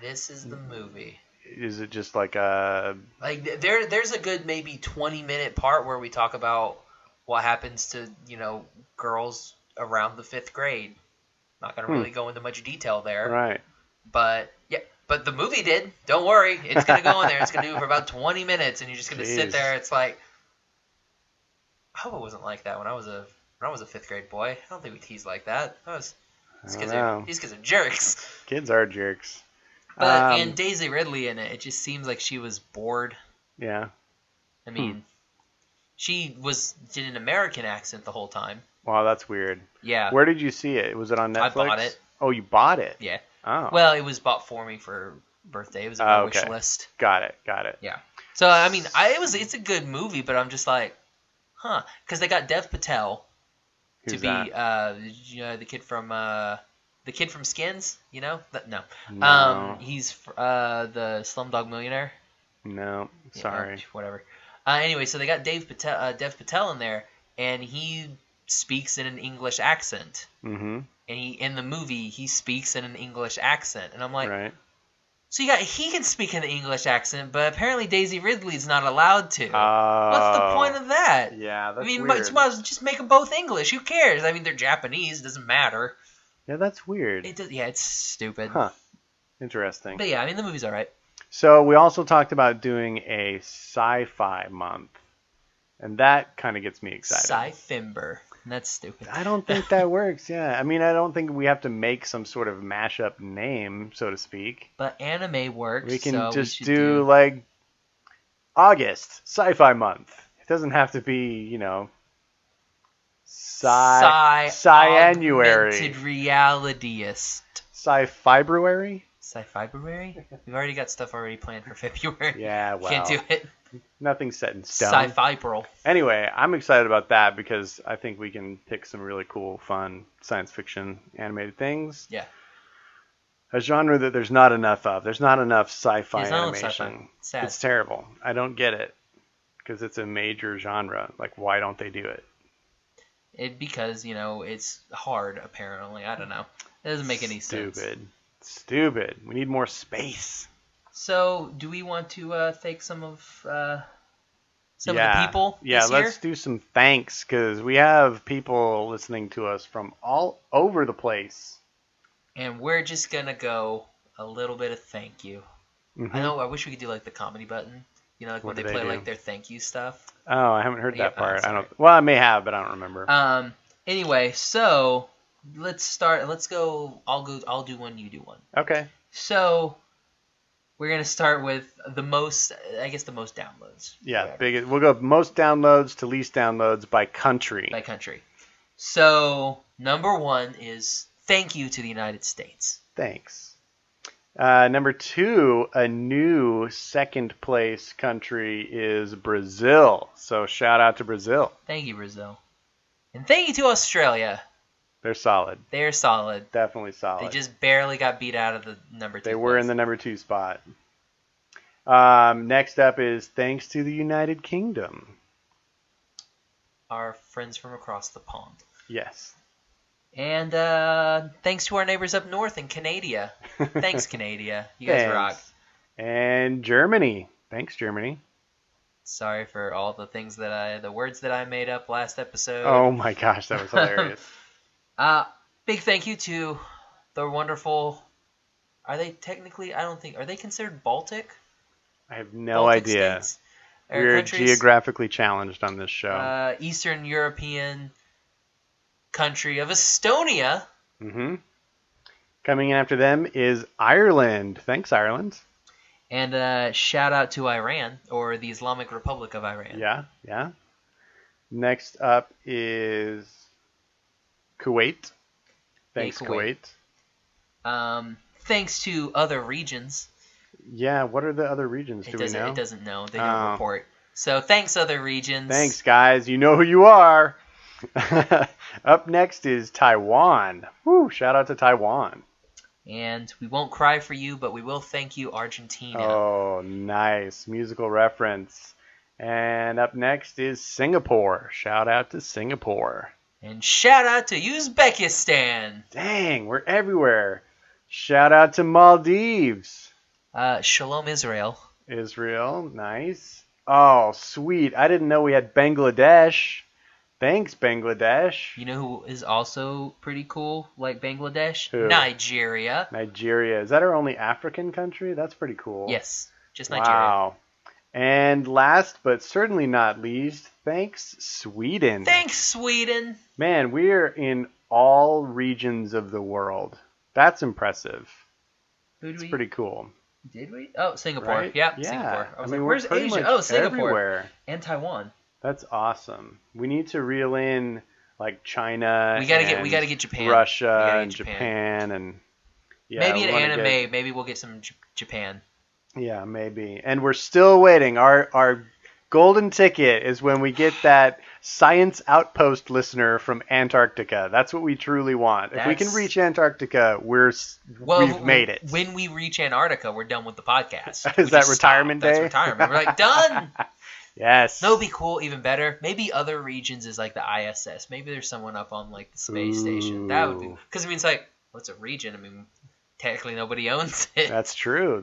This is the movie. Is it just like a... Like, there's a good maybe 20-minute part where we talk about what happens to, girls around the 5th grade. Not going to really go into much detail there. Right. But, yeah. But the movie did. Don't worry. It's going to go in there. It's going to do it for about 20 minutes, and you're just going to sit there. It's like... I hope it wasn't like that when I was a 5th grade boy. I don't think we teased like that. These kids are jerks. Kids are jerks. But and Daisy Ridley in it just seems like she was bored. Yeah. I mean, she did an American accent the whole time. Wow, that's weird. Yeah. Where did you see it? Was it on Netflix? I bought it. Oh, you bought it? Yeah. Oh. Well, it was bought for me for birthday. It was on my wish list. Got it. Yeah. So I mean, it's a good movie, but I'm just like, because they got Dev Patel. Who's to be that? the kid from Skins, No. He's the Slumdog Millionaire. No, sorry. Yeah, whatever. Anyway, so they got Dev Patel in there, and he speaks in an English accent. Mm-hmm. And in the movie he speaks in an English accent, and I'm like, right. So he can speak in the English accent, but apparently Daisy Ridley's not allowed to. What's the point of that? Yeah, that's weird. Might as well just make them both English. Who cares? I mean, they're Japanese. It doesn't matter. Yeah, that's weird. It's stupid. Huh. Interesting. But yeah, I mean, the movie's all right. So we also talked about doing a sci-fi month, and that kind of gets me excited. Sci-Fimber. That's stupid. I don't think that works. Yeah, I mean, I don't think we have to make some sort of mashup name, so to speak. But anime works. We can so just we should do like August Sci-Fi Month. It doesn't have to be, Sci-Annuary. Augmented realityist. Sci-February? Sci-February? We've already got stuff already planned for February. Yeah, well. Can't do it. Nothing's set in stone. Sci-Fibril. Anyway, I'm excited about that because I think we can pick some really cool, fun science fiction animated things. Yeah. A genre that there's not enough of. There's not enough sci-fi There's not enough animation. sci-fi. Sad. It's terrible. I don't get it because it's a major genre. Like, why don't they do it? Because, it's hard, apparently. I don't know. It doesn't make any sense. Stupid. We need more space. So, do we want to thank some of the people this year? Let's do some thanks because we have people listening to us from all over the place. And we're just going to go a little bit of thank you. Mm-hmm. I wish we could do like the comedy button. Like What when do they play do? like their thank you stuff. Oh, I haven't heard that part. sorry. Well, I may have, but I don't remember. Anyway, so let's start. Let's go. I'll do one. You do one. Okay. So we're gonna start with the most downloads. Yeah, Whatever. biggest. We'll go most downloads to least downloads by country. By country. So number 1 is thank you to the United States. Thanks. Number 2, a new second place country is Brazil. So shout out to Brazil. Thank you, Brazil. And thank you to Australia. They're solid. They're solid. Definitely solid. They just barely got beat out of the number 2 They were place. in the number 2 spot. Next up is thanks to the United Kingdom. Our friends from across the pond. Yes. And thanks to our neighbors up north in Canada. Thanks, Canada. You guys rock. And Germany. Thanks, Germany. Sorry for all the words that I made up last episode. Oh my gosh, that was hilarious. Big thank you to the wonderful. Are they technically? Are they considered Baltic? I have no Baltic idea. States? We're geographically challenged on this show. Eastern European country of Estonia. Mm-hmm. Coming in after them is Ireland. Thanks, Ireland. And shout out to Iran, or the Islamic Republic of Iran. Yeah. Next up is Kuwait. Thanks, Kuwait. Thanks to other regions. Yeah, what are the other regions? Do we know? It doesn't know. They don't report. So thanks, other regions. Thanks, guys. You know who you are. Up next is Taiwan. Woo, shout out to Taiwan. And we won't cry for you, but we will thank you, Argentina. Oh, nice. Musical reference. And up next is Singapore. Shout out to Singapore. And shout out to Uzbekistan. Dang, we're everywhere. Shout out to Maldives. Shalom, Israel. Israel, nice. Oh, sweet. I didn't know we had Bangladesh. Thanks, Bangladesh. You know who is also pretty cool, like Bangladesh? Who? Nigeria. Nigeria. Is that our only African country? That's pretty cool. Yes, just Nigeria. Wow. And last but certainly not least, thanks, Sweden. Thanks, Sweden. Man, we're in all regions of the world. That's impressive. It's pretty cool. Did we? Oh, Singapore. Right? Yeah, Yeah. Singapore. I was like, we're where's pretty Asia? much Oh, Singapore. everywhere. And Taiwan. That's awesome. We need to reel in like China. We gotta get Japan. Russia and Japan and maybe an anime. Maybe we'll get some Japan. Yeah, maybe. And we're still waiting. Our golden ticket is when we get that Science Outpost listener from Antarctica. That's what we truly want. If we can reach Antarctica, we've made it. When we reach Antarctica, we're done with the podcast. Is that retirement day? That's retirement. We're like, done. Yes. That would be cool, even better. Maybe other regions is like the ISS. Maybe there's someone up on like the space station. That would be, because I mean, it's like, what's a region? I mean, technically nobody owns it. That's true.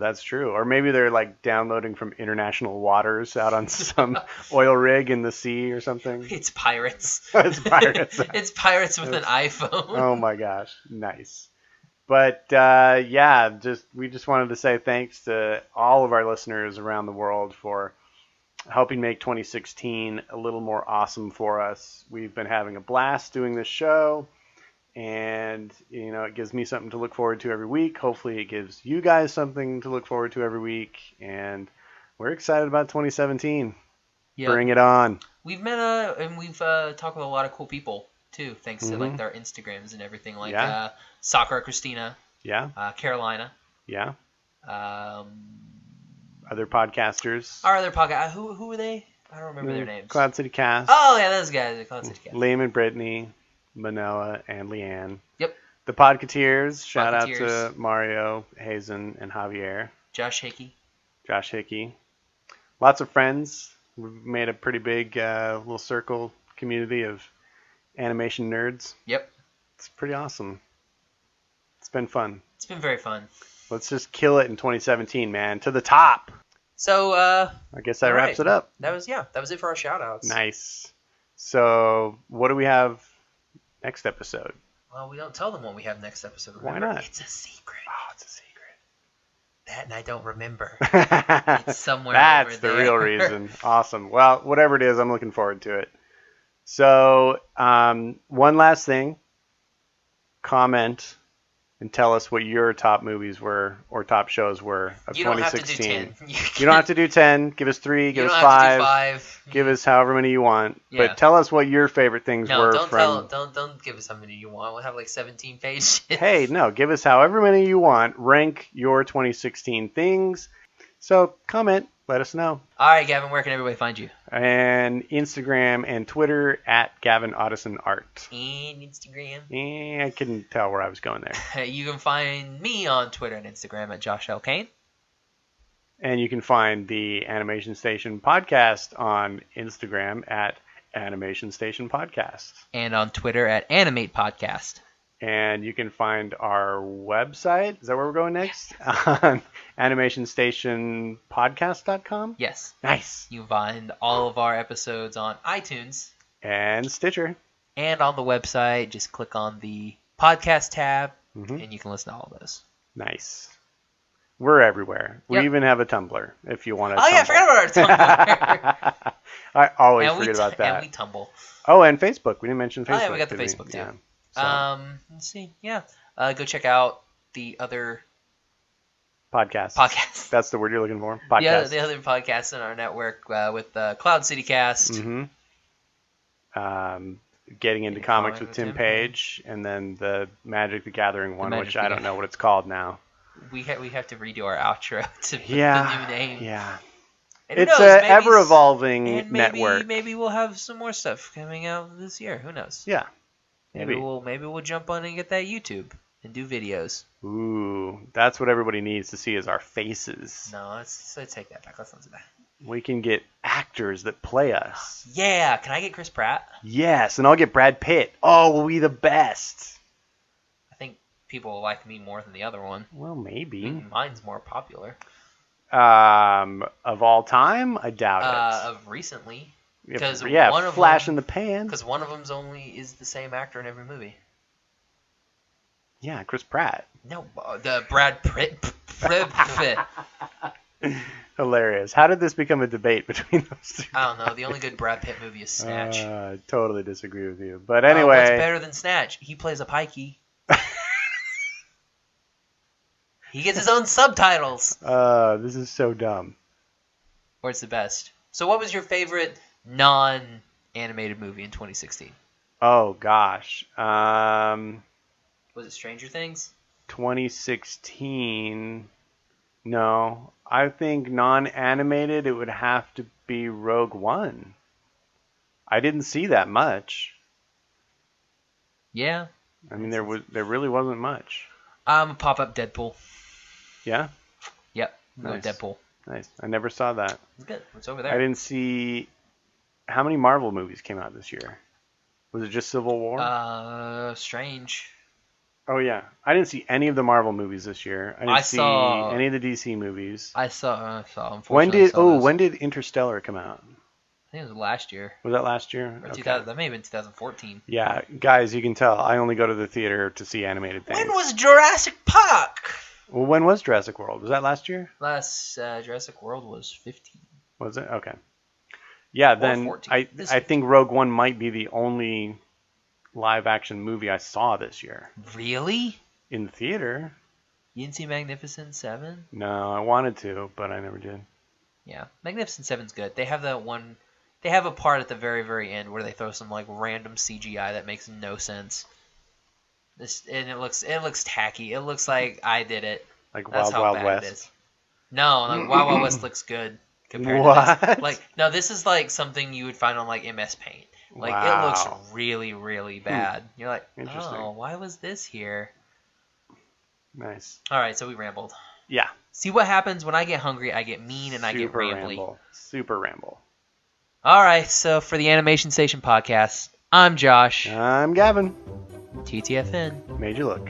Or maybe they're like downloading from international waters out on some oil rig in the sea or something. It's pirates. It's pirates. It's pirates with an iPhone. Oh my gosh. Nice. But we just wanted to say thanks to all of our listeners around the world for helping make 2016 a little more awesome for us. We've been having a blast doing this show, and it gives me something to look forward to every week. Hopefully it gives you guys something to look forward to every week, and we're excited about 2017. Yep. Bring it on. We've met and we've talked with a lot of cool people too, thanks to like their Instagrams and everything, like Sakura Christina, Carolina, other podcasters. Our other podcast, who are they? I don't remember their names. Cloud City Cast. Oh yeah, those guys. Cloud City Cast. Liam and Brittany, Manoa and Leanne. Yep. The Podcateers. Shout out to Mario, Hazen, and Javier. Josh Hickey. Lots of friends. We've made a pretty big little circle community of animation nerds. Yep. It's pretty awesome. It's been fun. It's been very fun. Let's just kill it in 2017, man. To the top. So, I guess that wraps it up. That was it for our shout-outs. Nice. So, what do we have next episode? Well, we don't tell them what we have next episode. Remember? Why not? It's a secret. Oh, it's a secret. That and I don't remember. It's somewhere That's over there. the real reason. Awesome. Well, whatever it is, I'm looking forward to it. So, one last thing. Comment and tell us what your top movies were or top shows were of 2016. You don't have to do 10. You don't have to do 10. Give us 3. Give us 5. Give us however many you want. Yeah. But tell us what your favorite things were from... Don't give us how many you want. We'll have like 17 pages. Hey, no. Give us however many you want. Rank your 2016 things. So comment. Let us know. All right, Gavin, where can everybody find you? And Instagram and Twitter at Gavin Otteson Art. And Instagram. I couldn't tell where I was going there. You can find me on Twitter and Instagram at Josh L. Kane. And you can find the Animation Station Podcast on Instagram at Animation Station Podcast. And on Twitter at Animate Podcast. And you can find our website. Is that where we're going next? On animationstationpodcast.com? Yes. Nice. You can find all of our episodes on iTunes. And Stitcher. And on the website, just click on the podcast tab, and you can listen to all of those. Nice. We're everywhere. Yep. We even have a Tumblr, if you want to. Oh, yeah, I forgot about our Tumblr. I always forget about that. And we tumble. Oh, and Facebook. We didn't mention Facebook. Oh, yeah, we got the Facebook, too. Yeah. So. Let's see. Yeah. Go check out the other podcasts. That's the word you're looking for. Podcasts. Yeah, the other podcasts in our network with Cloud City Cast. Getting into comics with Tim Page, and then the Magic the Gathering one, which I don't know what it's called now. We have to redo our outro to the new name. Yeah. And it's an ever-evolving network. Maybe we'll have some more stuff coming out this year. Who knows? Yeah. Maybe we'll jump on and get that YouTube and do videos. Ooh, that's what everybody needs to see is our faces. No, let's take that back. Let's not do that. We can get actors that play us. Yeah, can I get Chris Pratt? Yes, and I'll get Brad Pitt. Oh, we'll be the best. I think people will like me more than the other one. Well, maybe. Mine's more popular. Of all time? I doubt it. Of recently. Because one of flash in the pan. Because one of them's only is the same actor in every movie. Yeah, Chris Pratt. No, the Brad Pitt. Hilarious. How did this become a debate between those two? I don't know. The only good Brad Pitt movie is Snatch. I totally disagree with you. But anyway. What's better than Snatch? He plays a pikey. He gets his own subtitles. This is so dumb. Or it's the best. So what was your favorite non-animated movie in 2016? Oh, gosh. Was it Stranger Things? 2016. No. I think non-animated, it would have to be Rogue One. I didn't see that much. Yeah. I mean, there really wasn't much. Pop-up Deadpool. Yeah? Yep. Nice. Deadpool. Nice. I never saw that. It's good. It's over there. I didn't see... How many Marvel movies came out this year? Was it just Civil War? Strange. Oh, yeah. I didn't see any of the Marvel movies this year. I didn't see any of the DC movies. I saw unfortunately. When did Interstellar come out? I think it was last year. Was that last year? Or 2000, that may have been 2014. Yeah, guys, you can tell I only go to the theater to see animated things. When was Jurassic Park? Well, when was Jurassic World? Was that last year? Last Jurassic World was 15. Was it? Okay. Yeah, then 14. I think Rogue One might be the only live-action movie I saw this year. Really? In the theater. You didn't see Magnificent Seven? No, I wanted to, but I never did. Yeah, Magnificent Seven's good. They have that one. They have a part at the very, very end where they throw some like random CGI that makes no sense. And it looks tacky. It looks like I did it. Like That's Wild how Wild bad West. it is. No, like Wild Wild West looks good compared What? to this. Like, no, this is like something you would find on like MS Paint. Like Wow. it looks really, really bad. You're like, Interesting. oh, why was this here? Nice. All right, so we rambled. Yeah. See what happens when I get hungry? I get mean and I get rambly. Super ramble. All right, so for the Animation Station podcast, I'm Josh. I'm Gavin. TTFN. Made you look.